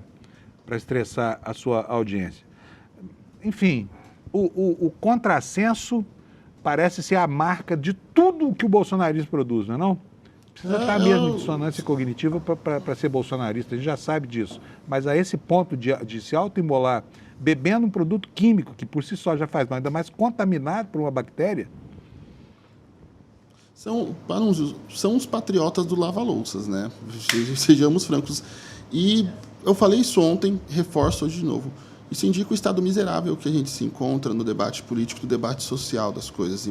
estressar a sua audiência. Enfim, o contrassenso parece ser a marca de tudo que o bolsonarismo produz, não é não? Precisa estar mesmo em dissonância cognitiva para ser bolsonarista, a gente já sabe disso. Mas a esse ponto de se autoimolar bebendo um produto químico, que por si só já faz mal, ainda mais contaminado por uma bactéria. São os patriotas do lava-louças, né? Sejamos francos. E eu falei isso ontem, reforço hoje de novo. Isso indica o estado miserável que a gente se encontra no debate político, no debate social das coisas.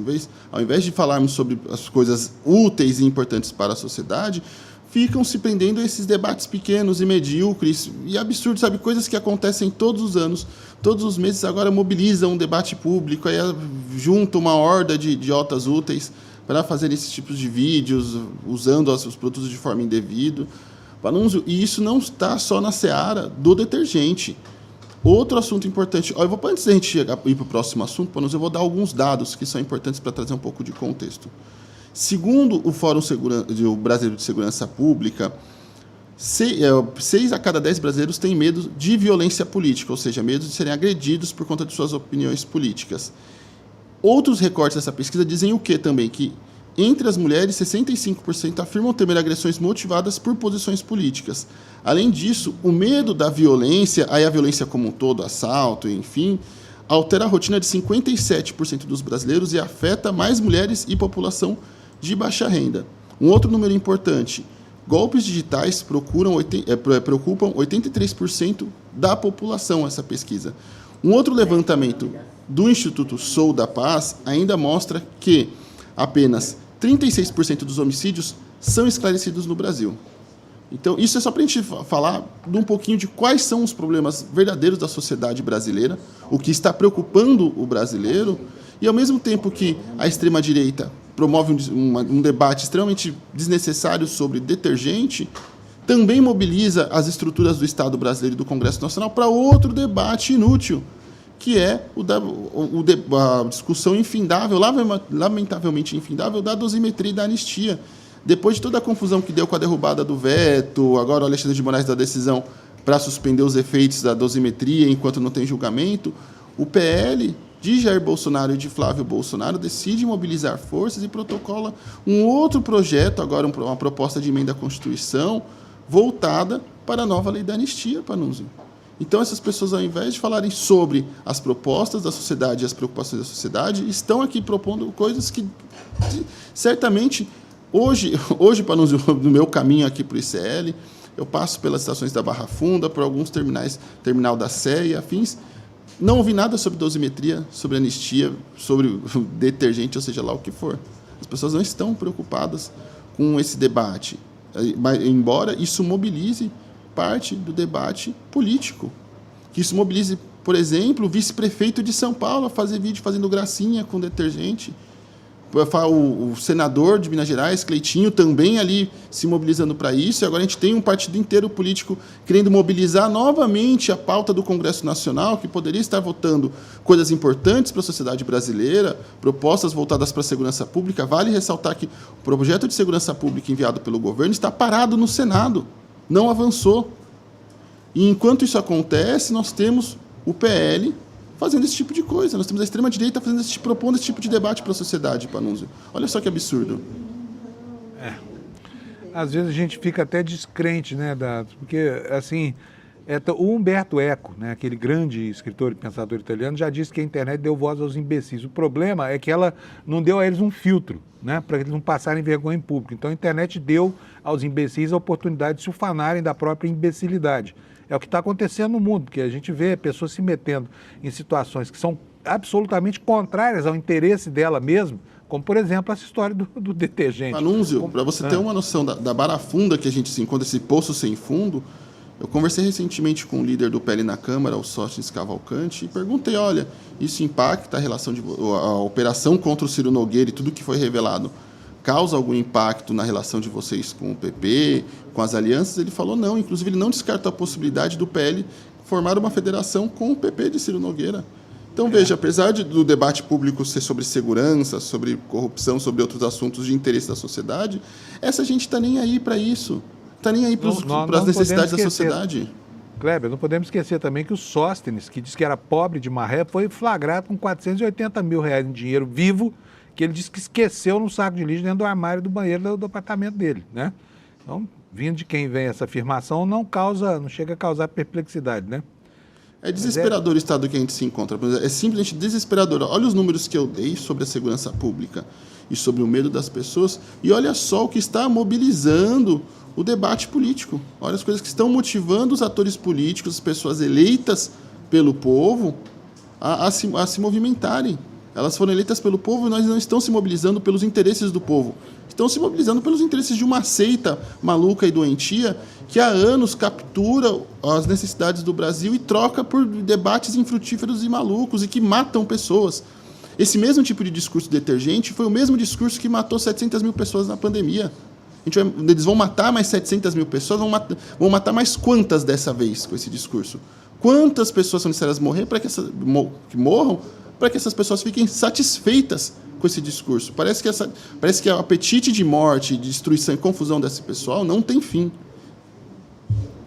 Ao invés de falarmos sobre as coisas úteis e importantes para a sociedade, ficam se prendendo a esses debates pequenos e medíocres e absurdos, sabe? Coisas que acontecem todos os anos, todos os meses, agora mobilizam um debate público, aí junta uma horda de idiotas úteis para fazer esses tipos de vídeos, usando os produtos de forma indevida. E isso não está só na seara do detergente. Outro assunto importante, antes da gente ir para o próximo assunto, eu vou dar alguns dados que são importantes para trazer um pouco de contexto. Segundo o Fórum Brasileiro de Segurança Pública, 6 a cada 10 brasileiros têm medo de violência política, ou seja, medo de serem agredidos por conta de suas opiniões políticas. Outros recortes dessa pesquisa dizem o quê também? Que entre as mulheres, 65% afirmam temer agressões motivadas por posições políticas. Além disso, o medo da violência, aí a violência como um todo, assalto, enfim, altera a rotina de 57% dos brasileiros e afeta mais mulheres e população de baixa renda. Um outro número importante, golpes digitais preocupam 83% da população, essa pesquisa. Um outro levantamento do Instituto Sou da Paz ainda mostra que apenas 36% dos homicídios são esclarecidos no Brasil. Então, isso é só para a gente falar de um pouquinho de quais são os problemas verdadeiros da sociedade brasileira, o que está preocupando o brasileiro, e ao mesmo tempo que a extrema-direita promove um debate extremamente desnecessário sobre detergente, também mobiliza as estruturas do Estado brasileiro e do Congresso Nacional para outro debate inútil, que é a discussão infindável, lamentavelmente infindável, da dosimetria e da anistia. Depois de toda a confusão que deu com a derrubada do veto, agora o Alexandre de Moraes da decisão para suspender os efeitos da dosimetria enquanto não tem julgamento, o PL de Jair Bolsonaro e de Flávio Bolsonaro decide mobilizar forças e protocola um outro projeto, agora uma proposta de emenda à Constituição, voltada para a nova lei da anistia, Panunzio. Então, essas pessoas, ao invés de falarem sobre as propostas da sociedade e as preocupações da sociedade, estão aqui propondo coisas que, certamente, hoje Panunzio, no meu caminho aqui para o ICL, eu passo pelas estações da Barra Funda, por alguns terminal da Sé e afins, não ouvi nada sobre dosimetria, sobre anistia, sobre detergente, ou seja lá o que for. As pessoas não estão preocupadas com esse debate, embora isso mobilize parte do debate político. Que isso mobilize, por exemplo, o vice-prefeito de São Paulo a fazer vídeo fazendo gracinha com detergente. O senador de Minas Gerais, Cleitinho, também ali se mobilizando para isso. E agora a gente tem um partido inteiro político querendo mobilizar novamente a pauta do Congresso Nacional, que poderia estar votando coisas importantes para a sociedade brasileira, propostas voltadas para a segurança pública. Vale ressaltar que o projeto de segurança pública enviado pelo governo está parado no Senado, não avançou. E enquanto isso acontece, nós temos o PL fazendo esse tipo de coisa. Nós temos a extrema-direita propondo esse tipo de debate para a sociedade, Panunzio. Olha só que absurdo. Às vezes a gente fica até descrente, né, porque, assim, o Umberto Eco, né, aquele grande escritor e pensador italiano, já disse que a internet deu voz aos imbecis. O problema é que ela não deu a eles um filtro, né, para eles não passarem vergonha em público. Então a internet deu aos imbecis a oportunidade de se ufanarem da própria imbecilidade. É o que está acontecendo no mundo, porque a gente vê pessoas se metendo em situações que são absolutamente contrárias ao interesse dela mesma, como, por exemplo, essa história do detergente. Panunzio, para você ter uma noção da barafunda que a gente se encontra, esse poço sem fundo, eu conversei recentemente com o líder do PL na Câmara, o Sóstenes Cavalcante, e perguntei, olha, isso impacta a operação contra o Ciro Nogueira e tudo que foi revelado, causa algum impacto na relação de vocês com o PP, com as alianças? Ele falou não, inclusive ele não descarta a possibilidade do PL formar uma federação com o PP de Ciro Nogueira. Então, veja, apesar do debate público ser sobre segurança, sobre corrupção, sobre outros assuntos de interesse da sociedade, essa gente está nem aí para isso. Está nem aí para as necessidades da sociedade. Kleber, não podemos esquecer também que o Sóstenes, que disse que era pobre de maré, foi flagrado com R$480 mil em dinheiro vivo, que ele disse que esqueceu no saco de lixo dentro do armário do banheiro do apartamento dele, né? Então, vindo de quem vem essa afirmação, não chega a causar perplexidade, né? É desesperador o estado que a gente se encontra. É simplesmente desesperador. Olha os números que eu dei sobre a segurança pública e sobre o medo das pessoas, e olha só o que está mobilizando o debate político. Olha as coisas que estão motivando os atores políticos, as pessoas eleitas pelo povo, a se movimentarem. Elas foram eleitas pelo povo e nós não estamos se mobilizando pelos interesses do povo. estão se mobilizando pelos interesses de uma seita maluca e doentia que há anos captura as necessidades do Brasil e troca por debates infrutíferos e malucos e que matam pessoas. Esse mesmo tipo de discurso detergente foi o mesmo discurso que matou 700 mil pessoas na pandemia. Eles vão matar mais 700 mil pessoas, vão matar mais quantas dessa vez com esse discurso? Quantas pessoas são necessárias morrer para que morram, para que essas pessoas fiquem satisfeitas com esse discurso? Parece que o apetite de morte, de destruição e confusão desse pessoal não tem fim.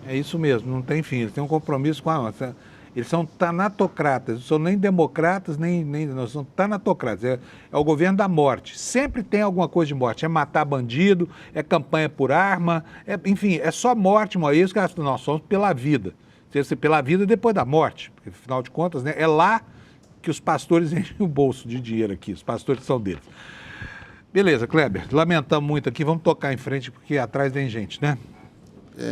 É isso mesmo, não tem fim. Eles têm um compromisso com a nossa. Eles são tanatocratas, não são nem democratas, não são tanatocratas. É o governo da morte. Sempre tem alguma coisa de morte. É matar bandido, é campanha por arma, enfim, é só morte, é isso que nós somos pela vida. Pela vida depois da morte, porque afinal de contas, né, é lá que os pastores enchem o bolso de dinheiro aqui, os pastores são deles. Beleza, Kleber, lamentamos muito aqui, vamos tocar em frente porque atrás tem gente, né?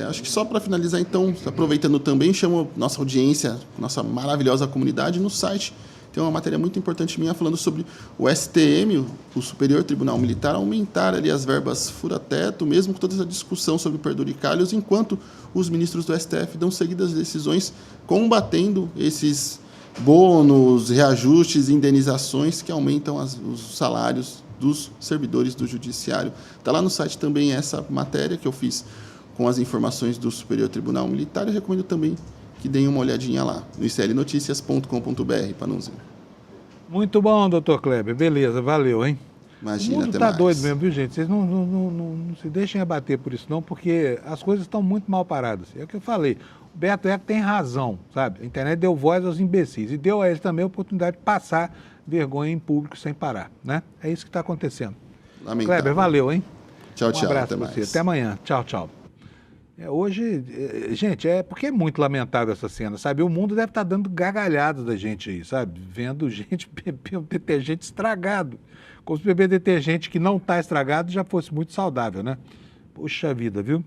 Acho que só para finalizar, então, aproveitando também, chamo nossa audiência, nossa maravilhosa comunidade no site. Tem uma matéria muito importante minha falando sobre o STM, o Superior Tribunal Militar, aumentar ali as verbas fura-teto, mesmo com toda essa discussão sobre penduricalhos, enquanto os ministros do STF dão seguidas decisões combatendo esses bônus, reajustes, indenizações que aumentam os salários dos servidores do Judiciário. Está lá no site também essa matéria que eu fiz com as informações do Superior Tribunal Militar. Eu recomendo também que deem uma olhadinha lá, no iclnoticias.com.br, Panunzi. Muito bom, doutor Kleber. Beleza, valeu, hein? Imagina, o mundo até tá mais. doido mesmo, viu, gente? Vocês não se deixem abater por isso, não, porque as coisas estão muito mal paradas. É o que eu falei. O Beto Eco tem razão, sabe? A internet deu voz aos imbecis e deu a eles também a oportunidade de passar vergonha em público sem parar, né? É isso que está acontecendo. Lamentável. Kleber, valeu, hein? Tchau, Um tchau. abraço Até pra você. mais. Até amanhã. Tchau, tchau. Hoje, gente, porque é muito lamentável essa cena, sabe? O mundo deve estar dando gargalhadas da gente aí, sabe? Vendo gente beber um detergente estragado. Como se beber detergente que não está estragado já fosse muito saudável, né? Puxa vida, viu?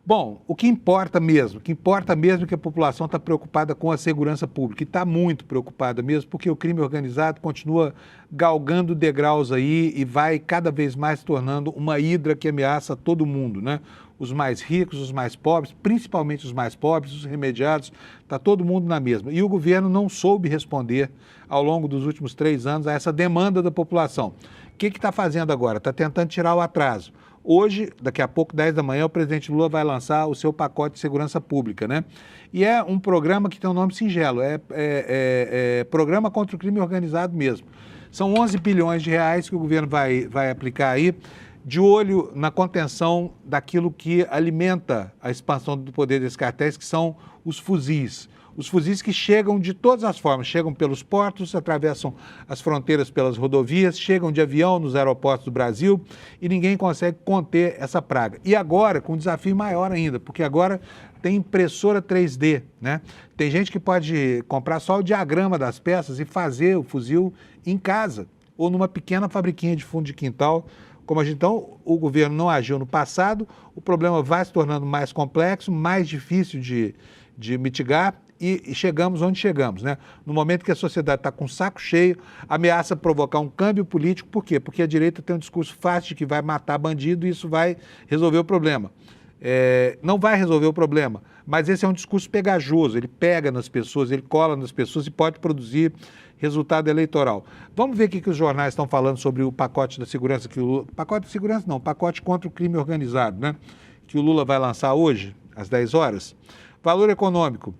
Bom, o que importa mesmo é que a população está preocupada com a segurança pública, e está muito preocupada mesmo, porque o crime organizado continua galgando degraus aí e vai cada vez mais se tornando uma hidra que ameaça todo mundo, né? Os mais ricos, os mais pobres, principalmente os mais pobres, os remediados, está todo mundo na mesma. E o governo não soube responder ao longo dos últimos 3 anos a essa demanda da população. O que está fazendo agora? Está tentando tirar o atraso. Hoje, daqui a pouco, 10 da manhã, o presidente Lula vai lançar o seu pacote de segurança pública, né? E é um programa que tem um nome singelo, Programa contra o Crime Organizado mesmo. São 11 bilhões de reais que o governo vai aplicar aí, de olho na contenção daquilo que alimenta a expansão do poder desses cartéis, que são os fuzis. Os fuzis que chegam de todas as formas, chegam pelos portos, atravessam as fronteiras pelas rodovias, chegam de avião nos aeroportos do Brasil e ninguém consegue conter essa praga. E agora, com um desafio maior ainda, porque agora tem impressora 3D, né? Tem gente que pode comprar só o diagrama das peças e fazer o fuzil em casa ou numa pequena fabriquinha de fundo de quintal. Então, o governo não agiu no passado, o problema vai se tornando mais complexo, mais difícil de mitigar e chegamos onde chegamos, né? No momento que a sociedade está com o saco cheio, ameaça provocar um câmbio político. Por quê? Porque a direita tem um discurso fácil de que vai matar bandido e isso vai resolver o problema. Não vai resolver o problema, mas esse é um discurso pegajoso, ele pega nas pessoas, ele cola nas pessoas e pode produzir resultado eleitoral. Vamos ver o que os jornais estão falando sobre o pacote da segurança pacote de segurança não, pacote contra o crime organizado, né? Que o Lula vai lançar hoje, às 10 horas. Valor econômico,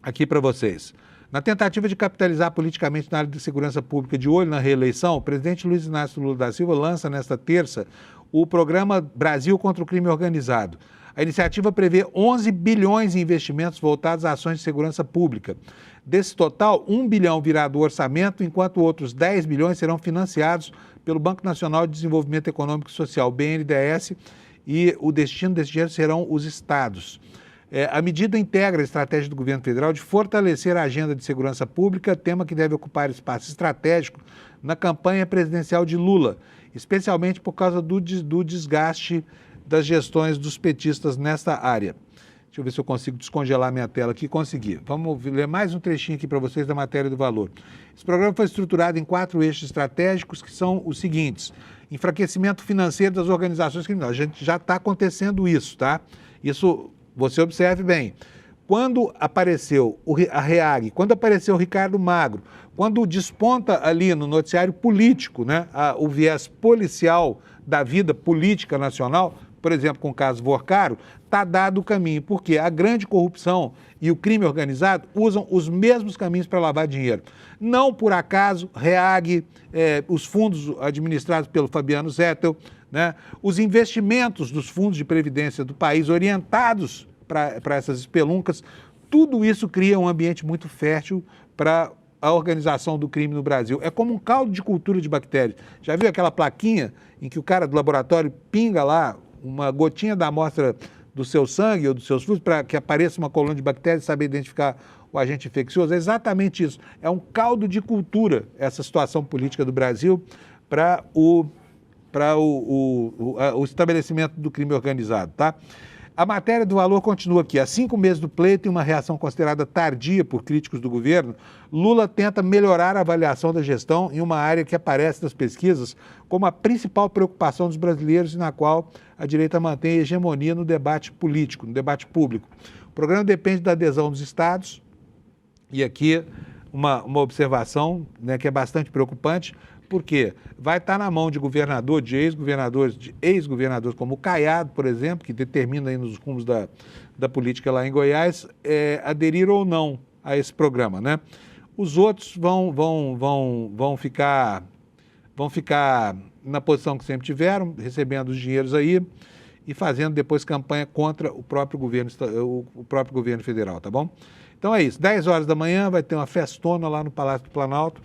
aqui para vocês. Na tentativa de capitalizar politicamente na área de segurança pública de olho na reeleição, o presidente Luiz Inácio Lula da Silva lança nesta terça o programa Brasil contra o Crime Organizado. A iniciativa prevê 11 bilhões em investimentos voltados a ações de segurança pública. Desse total, 1 bilhão virá do orçamento, enquanto outros 10 bilhões serão financiados pelo Banco Nacional de Desenvolvimento Econômico e Social, BNDES, e o destino desse dinheiro serão os estados. A medida integra a estratégia do governo federal de fortalecer a agenda de segurança pública, tema que deve ocupar espaço estratégico na campanha presidencial de Lula, especialmente por causa do desgaste das gestões dos petistas nesta área. Deixa eu ver se eu consigo descongelar minha tela aqui. Consegui. Vamos ler mais um trechinho aqui para vocês da matéria do Valor. Esse programa foi estruturado em 4 eixos estratégicos, que são os seguintes: enfraquecimento financeiro das organizações criminosas. A gente já está acontecendo isso, tá? Isso, você observe bem. Quando apareceu a REAG, quando apareceu o Ricardo Magro, quando desponta ali no noticiário político, né, o viés policial da vida política nacional, por exemplo, com o caso Vorcaro, está dado o caminho, porque a grande corrupção e o crime organizado usam os mesmos caminhos para lavar dinheiro. Não por acaso, REAG, os fundos administrados pelo Fabiano Zettel, né, os investimentos dos fundos de previdência do país orientados para essas espeluncas, tudo isso cria um ambiente muito fértil para a organização do crime no Brasil. É como um caldo de cultura de bactérias. Já viu aquela plaquinha em que o cara do laboratório pinga lá uma gotinha da amostra do seu sangue ou dos seus fluidos para que apareça uma colônia de bactérias e saber identificar o agente infeccioso? É exatamente isso. É um caldo de cultura essa situação política do Brasil para o estabelecimento do crime organizado, tá? A matéria do Valor continua aqui. Há 5 meses do pleito e uma reação considerada tardia por críticos do governo, Lula tenta melhorar a avaliação da gestão em uma área que aparece nas pesquisas como a principal preocupação dos brasileiros e na qual a direita mantém hegemonia no debate político, no debate público. O programa depende da adesão dos estados, e aqui uma observação, né, que é bastante preocupante, porque vai estar na mão de governador, de ex-governadores como o Caiado, por exemplo, que determina aí nos rumos da política lá em Goiás, aderir ou não a esse programa, né? Os outros vão ficar na posição que sempre tiveram, recebendo os dinheiros aí e fazendo depois campanha contra o próprio governo federal, tá bom? Então é isso, 10 horas da manhã vai ter uma festona lá no Palácio do Planalto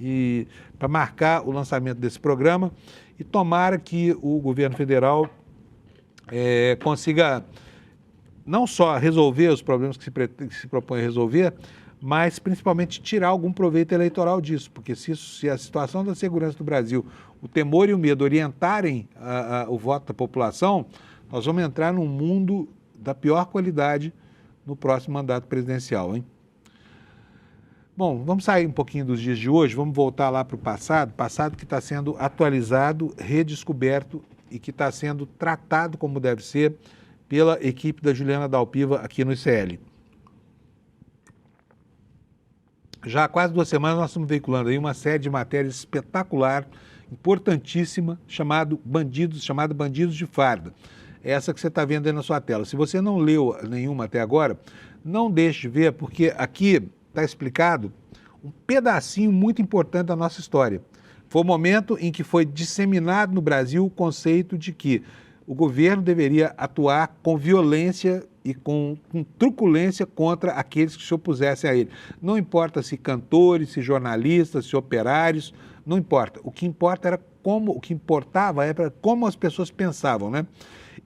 e para marcar o lançamento desse programa, e tomara que o governo federal consiga não só resolver os problemas que se propõe a resolver, mas principalmente tirar algum proveito eleitoral disso, porque se a situação da segurança do Brasil, o temor e o medo orientarem o voto da população, nós vamos entrar num mundo da pior qualidade no próximo mandato presidencial, hein? Bom, vamos sair um pouquinho dos dias de hoje, vamos voltar lá para o passado que está sendo atualizado, redescoberto e que está sendo tratado como deve ser pela equipe da Juliana Dalpiva aqui no ICL. Já há quase 2 semanas nós estamos veiculando aí uma série de matérias espetacular, importantíssima, chamada Bandidos de Farda. Essa que você está vendo aí na sua tela. Se você não leu nenhuma até agora, não deixe de ver, porque aqui está explicado um pedacinho muito importante da nossa história. Foi o momento em que foi disseminado no Brasil o conceito de que o governo deveria atuar com violência e com truculência contra aqueles que se opusessem a ele. Não importa se cantores, se jornalistas, se operários, não importa. O que importava era como as pessoas pensavam, né?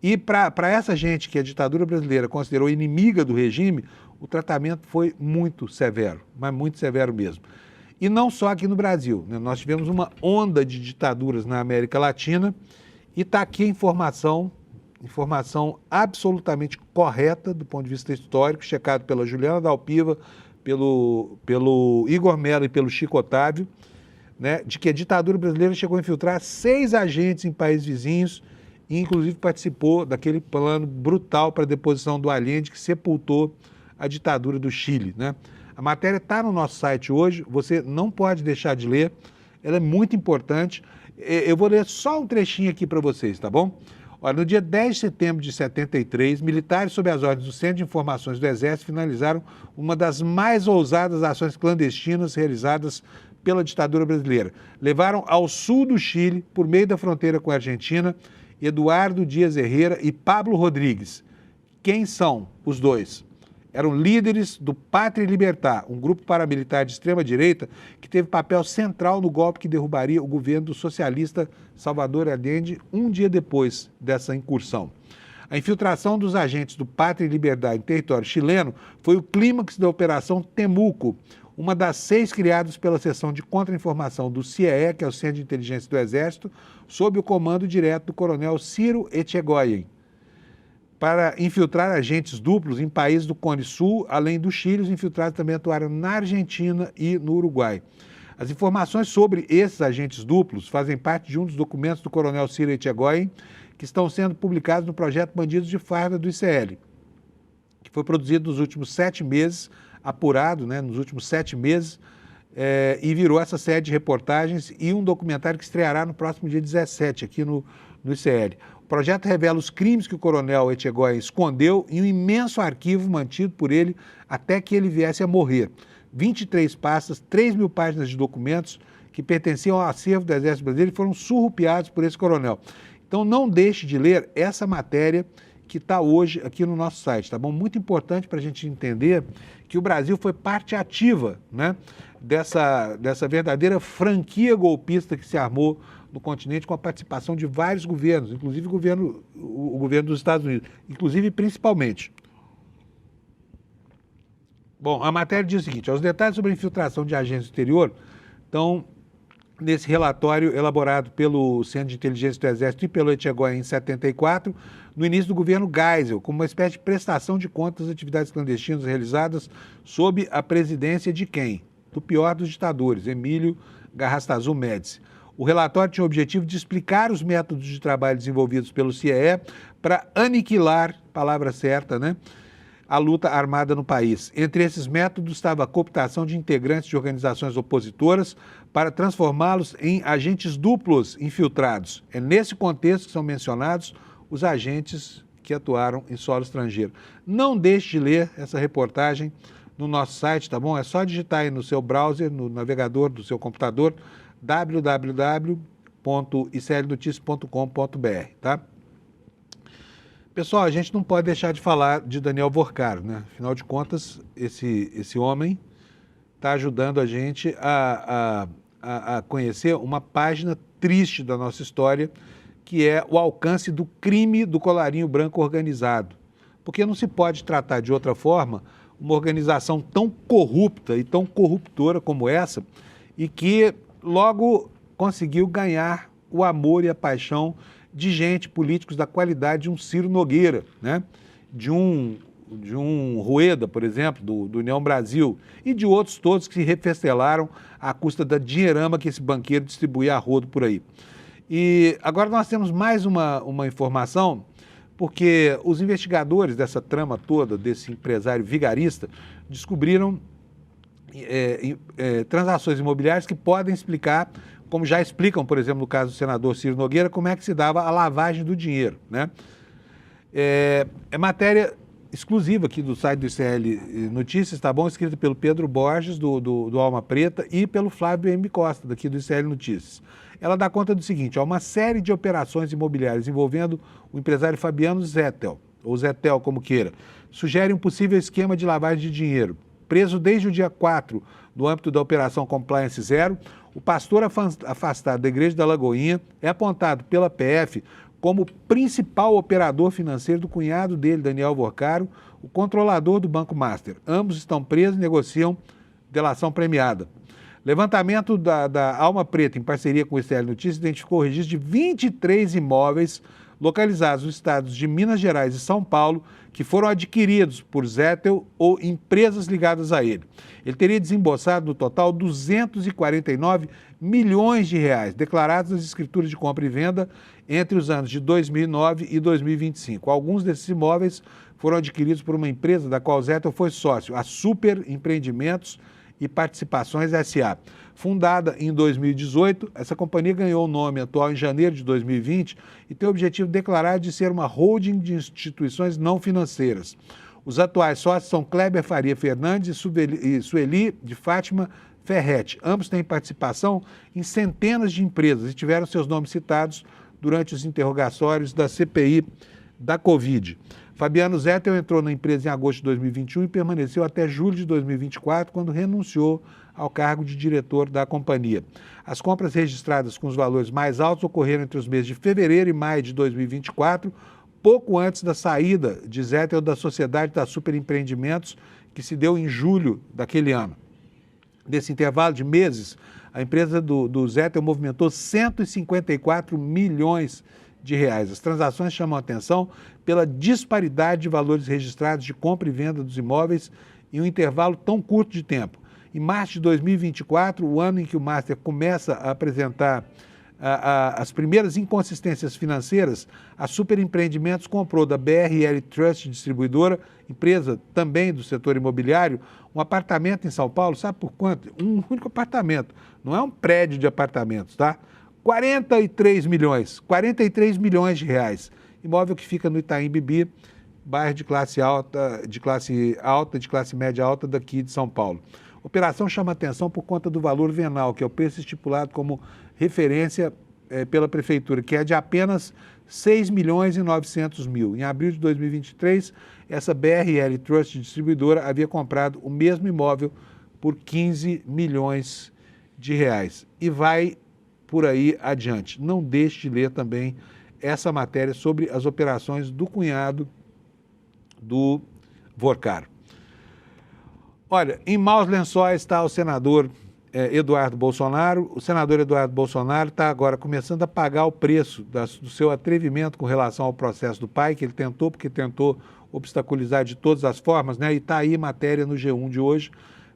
E para essa gente que a ditadura brasileira considerou inimiga do regime, o tratamento foi muito severo, mas muito severo mesmo. E não só aqui no Brasil, né? Nós tivemos uma onda de ditaduras na América Latina e está aqui a informação absolutamente correta do ponto de vista histórico, checado pela Juliana Dalpiva, pelo Igor Mello e pelo Chico Otávio, né, de que a ditadura brasileira chegou a infiltrar 6 agentes em países vizinhos e inclusive participou daquele plano brutal para a deposição do Allende que sepultou a ditadura do Chile, né? A matéria está no nosso site hoje, você não pode deixar de ler, ela é muito importante. Eu vou ler só um trechinho aqui para vocês, tá bom? Olha, no dia 10 de setembro de 73, militares sob as ordens do Centro de Informações do Exército finalizaram uma das mais ousadas ações clandestinas realizadas pela ditadura brasileira. Levaram ao sul do Chile, por meio da fronteira com a Argentina, Eduardo Dias Herrera e Pablo Rodrigues. Quem são os dois? Eram líderes do Pátria e Libertar, um grupo paramilitar de extrema-direita que teve papel central no golpe que derrubaria o governo do socialista Salvador Allende um dia depois dessa incursão. A infiltração dos agentes do Pátria e Libertar em território chileno foi o clímax da Operação Temuco, uma das 6 criadas pela seção de contra-informação do CIEE, que é o Centro de Inteligência do Exército, sob o comando direto do coronel Ciro Etchegoyen. para infiltrar agentes duplos em países do Cone Sul, além do Chile, os infiltrados também atuaram na Argentina e no Uruguai. As informações sobre esses agentes duplos fazem parte de um dos documentos do coronel Ciro Etchegoyen, que estão sendo publicados no projeto Bandidos de Farda do ICL, que foi produzido nos últimos 7 meses, apurado, né, nos últimos 7 meses, e virou essa série de reportagens e um documentário que estreará no próximo dia 17, aqui no ICL. O projeto revela os crimes que o coronel Etchegoyen escondeu em um imenso arquivo mantido por ele até que ele viesse a morrer. 23 pastas, 3.000 páginas de documentos que pertenciam ao acervo do Exército Brasileiro e foram surrupiados por esse coronel. Então não deixe de ler essa matéria que está hoje aqui no nosso site, tá bom? Muito importante para a gente entender que o Brasil foi parte ativa, né, dessa verdadeira franquia golpista que se armou no continente com a participação de vários governos, inclusive o governo dos Estados Unidos, inclusive principalmente. Bom, a matéria diz o seguinte: os detalhes sobre a infiltração de agentes do exterior estão nesse relatório elaborado pelo Centro de Inteligência do Exército e pelo Etchegoyen em 74, no início do governo Geisel, como uma espécie de prestação de contas das atividades clandestinas realizadas sob a presidência de quem? Do pior dos ditadores, Emílio Garrastazu Médici. O relatório tinha o objetivo de explicar os métodos de trabalho desenvolvidos pelo CIE para aniquilar, palavra certa, né, a luta armada no país. Entre esses métodos estava a cooptação de integrantes de organizações opositoras para transformá-los em agentes duplos infiltrados. É nesse contexto que são mencionados os agentes que atuaram em solo estrangeiro. Não deixe de ler essa reportagem no nosso site, tá bom? É só digitar aí no seu browser, no navegador do seu computador, www.iclnoticias.com.br, tá? Pessoal, a gente não pode deixar de falar de Daniel Vorcaro, né? Afinal de contas, esse homem está ajudando a gente a conhecer uma página triste da nossa história, que é o alcance do crime do colarinho branco organizado. Porque não se pode tratar de outra forma uma organização tão corrupta e tão corruptora como essa, e que logo conseguiu ganhar o amor e a paixão de gente, políticos da qualidade de um Ciro Nogueira, né? de um Rueda, por exemplo, do União Brasil, e de outros todos que se refestelaram à custa da dinheirama que esse banqueiro distribuía a rodo por aí. E agora nós temos mais uma informação, porque os investigadores dessa trama toda, desse empresário vigarista, descobriram transações imobiliárias que podem explicar, como já explicam, por exemplo, no caso do senador Ciro Nogueira, como é que se dava a lavagem do dinheiro, né? É matéria exclusiva aqui do site do ICL Notícias, tá bom? Escrita pelo Pedro Borges, do Alma Preta, e pelo Flávio M. Costa, daqui do ICL Notícias. Ela dá conta do seguinte: uma série de operações imobiliárias envolvendo o empresário Fabiano Zettel, ou Zettel, como queira, sugere um possível esquema de lavagem de dinheiro. Preso desde o dia 4, no âmbito da Operação Compliance Zero, o pastor afastado da Igreja da Lagoinha é apontado pela PF como principal operador financeiro do cunhado dele, Daniel Vorcaro, o controlador do Banco Master. Ambos estão presos e negociam delação premiada. Levantamento da Alma Preta, em parceria com o ICL Notícias, identificou o registro de 23 imóveis localizados nos estados de Minas Gerais e São Paulo, que foram adquiridos por Zettel ou empresas ligadas a ele. Ele teria desembolsado, no total, 249 milhões de reais, declarados nas escrituras de compra e venda entre os anos de 2009 e 2025. Alguns desses imóveis foram adquiridos por uma empresa da qual Zettel foi sócio, a Super Empreendimentos e Participações S.A. Fundada em 2018, essa companhia ganhou o nome atual em janeiro de 2020 e tem o objetivo declarado de ser uma holding de instituições não financeiras. Os atuais sócios são Kleber Faria Fernandes e Sueli de Fátima Ferretti. Ambos têm participação em centenas de empresas e tiveram seus nomes citados durante os interrogatórios da CPI da Covid. Fabiano Zettel entrou na empresa em agosto de 2021 e permaneceu até julho de 2024, quando renunciou ao cargo de diretor da companhia. As compras registradas com os valores mais altos ocorreram entre os meses de fevereiro e maio de 2024, pouco antes da saída de Zettel da sociedade da Super Empreendimentos, que se deu em julho daquele ano. Nesse intervalo de meses, a empresa do Zettel movimentou 154 milhões de reais. As transações chamam a atenção pela disparidade de valores registrados de compra e venda dos imóveis em um intervalo tão curto de tempo. Em março de 2024, o ano em que o Master começa a apresentar as primeiras inconsistências financeiras, a Super Empreendimentos comprou da BRL Trust Distribuidora, empresa também do setor imobiliário, um apartamento em São Paulo, sabe por quanto? Um único apartamento, não é um prédio de apartamentos, tá? 43 milhões de reais. Imóvel que fica no Itaim Bibi, bairro de classe média alta daqui de São Paulo. A operação chama atenção por conta do valor venal, que é o preço estipulado como referência pela Prefeitura, que é de apenas 6 milhões e 900 mil. Em abril de 2023, essa BRL Trust Distribuidora havia comprado o mesmo imóvel por 15 milhões de reais. E vai por aí adiante. Não deixe de ler também essa matéria sobre as operações do cunhado do Vorcaro. Olha, em maus lençóis está o senador Eduardo Bolsonaro. O senador Eduardo Bolsonaro está agora começando a pagar o preço do seu atrevimento com relação ao processo do pai, que ele tentou, porque tentou obstaculizar de todas as formas, né? E está aí matéria no G1 de hoje.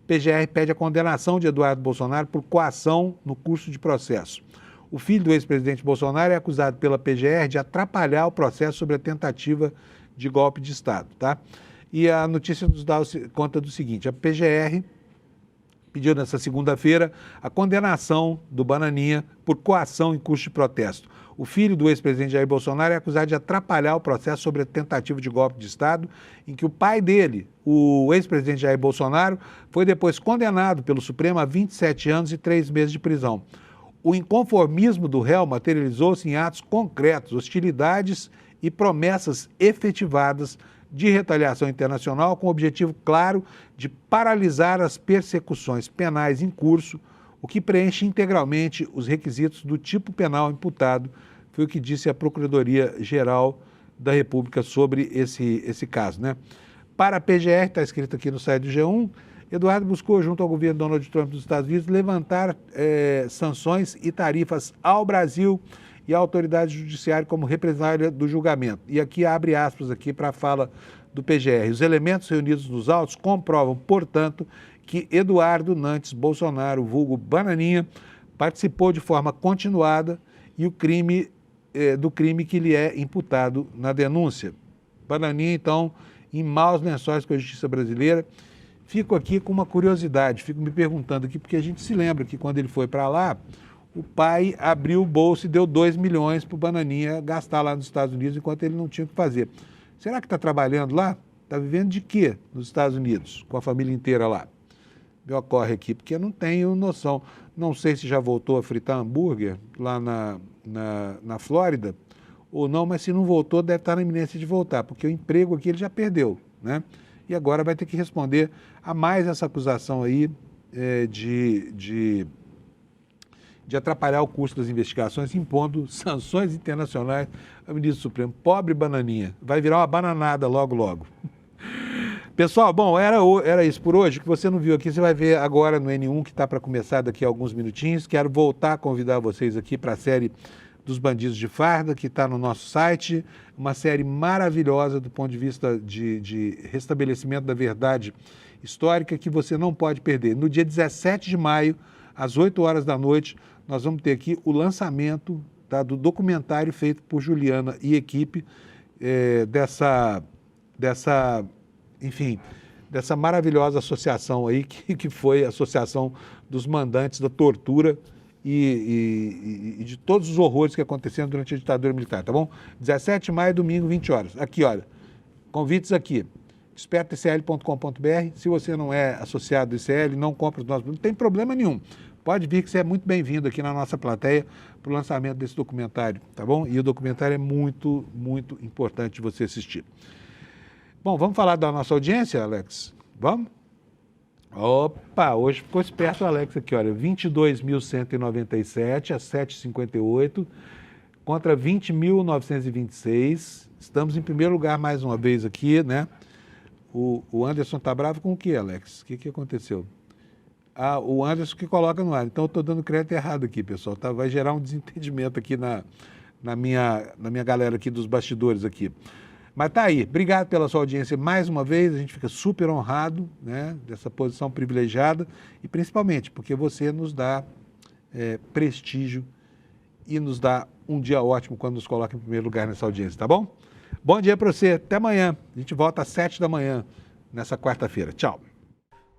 PGR pede a condenação de Eduardo Bolsonaro por coação no curso de processo. O filho do ex-presidente Bolsonaro é acusado pela PGR de atrapalhar o processo sobre a tentativa de golpe de Estado, tá? E a notícia nos dá conta do seguinte: a PGR pediu nessa segunda-feira a condenação do Bananinha por coação em curso de protesto. O filho do ex-presidente Jair Bolsonaro é acusado de atrapalhar o processo sobre a tentativa de golpe de Estado, em que o pai dele, o ex-presidente Jair Bolsonaro, foi depois condenado pelo Supremo a 27 anos e 3 meses de prisão. O inconformismo do réu materializou-se em atos concretos, hostilidades e promessas efetivadas de retaliação internacional com o objetivo claro de paralisar as persecuções penais em curso, o que preenche integralmente os requisitos do tipo penal imputado, foi o que disse a Procuradoria-Geral da República sobre esse caso, né? Para a PGR, está escrito aqui no site do G1, Eduardo buscou, junto ao governo Donald Trump dos Estados Unidos, levantar sanções e tarifas ao Brasil e à autoridade judiciária como represália do julgamento. E aqui abre aspas aqui para a fala do PGR. Os elementos reunidos nos autos comprovam, portanto, que Eduardo Nantes Bolsonaro, vulgo Bananinha, participou de forma continuada e do crime que lhe é imputado na denúncia. Bananinha, então, em maus lençóis com a justiça brasileira. Fico aqui com uma curiosidade, fico me perguntando aqui, porque a gente se lembra que quando ele foi para lá, o pai abriu o bolso e deu 2 milhões para o Bananinha gastar lá nos Estados Unidos, enquanto ele não tinha o que fazer. Será que está trabalhando lá? Está vivendo de quê nos Estados Unidos, com a família inteira lá? Me ocorre aqui, porque eu não tenho noção. Não sei se já voltou a fritar hambúrguer lá na Flórida ou não, mas se não voltou, deve estar na iminência de voltar, porque o emprego aqui ele já perdeu, né? E agora vai ter que responder a mais essa acusação aí de atrapalhar o curso das investigações, impondo sanções internacionais ao ministro Supremo. Pobre Bananinha, vai virar uma bananada logo, logo. Pessoal, bom, era isso por hoje. O que você não viu aqui, você vai ver agora no N1, que está para começar daqui a alguns minutinhos. Quero voltar a convidar vocês aqui para a série dos Bandidos de Farda, que está no nosso site. Uma série maravilhosa do ponto de vista de restabelecimento da verdade histórica, que você não pode perder. No dia 17 de maio, às 8 horas da noite, nós vamos ter aqui o lançamento do documentário feito por Juliana e equipe dessa maravilhosa associação aí, que foi a Associação dos Mandantes da Tortura e de todos os horrores que aconteceram durante a ditadura militar, tá bom? 17 de maio, domingo, 20 horas. Aqui, olha, convites aqui, despertacl.com.br. Se você não é associado do ICL, não compra os nossos, não tem problema nenhum. Pode vir que você é muito bem-vindo aqui na nossa plateia para o lançamento desse documentário, tá bom? E o documentário é muito, muito importante de você assistir. Bom, vamos falar da nossa audiência, Alex? Vamos? Opa, hoje ficou esperto o Alex aqui, olha, 22.197 a 7h58 contra 20.926. Estamos em primeiro lugar mais uma vez aqui, né? O Anderson tá bravo com o quê, Alex? O que aconteceu? Ah, o Anderson que coloca no ar. Então eu estou dando crédito errado aqui, pessoal. Tá? Vai gerar um desentendimento aqui na minha galera aqui dos bastidores aqui. Mas tá aí, obrigado pela sua audiência mais uma vez, a gente fica super honrado, né, dessa posição privilegiada e principalmente porque você nos dá prestígio e nos dá um dia ótimo quando nos coloca em primeiro lugar nessa audiência, tá bom? Bom dia para você, até amanhã, a gente volta às 7 da manhã nessa quarta-feira, tchau.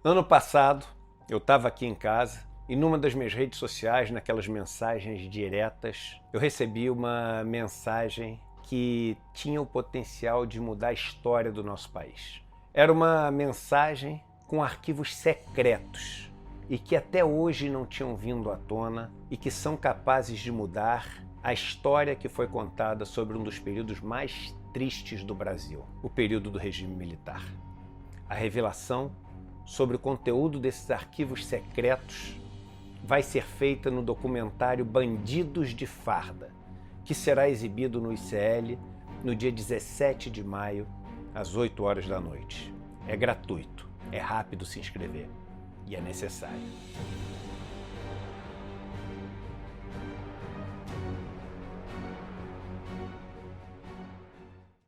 Ano passado, eu estava aqui em casa e numa das minhas redes sociais, naquelas mensagens diretas, eu recebi uma mensagem que tinha o potencial de mudar a história do nosso país. Era uma mensagem com arquivos secretos e que até hoje não tinham vindo à tona e que são capazes de mudar a história que foi contada sobre um dos períodos mais tristes do Brasil, o período do regime militar. A revelação sobre o conteúdo desses arquivos secretos vai ser feita no documentário Bandidos de Farda, que será exibido no ICL no dia 17 de maio, às 8 horas da noite. É gratuito, é rápido se inscrever e é necessário.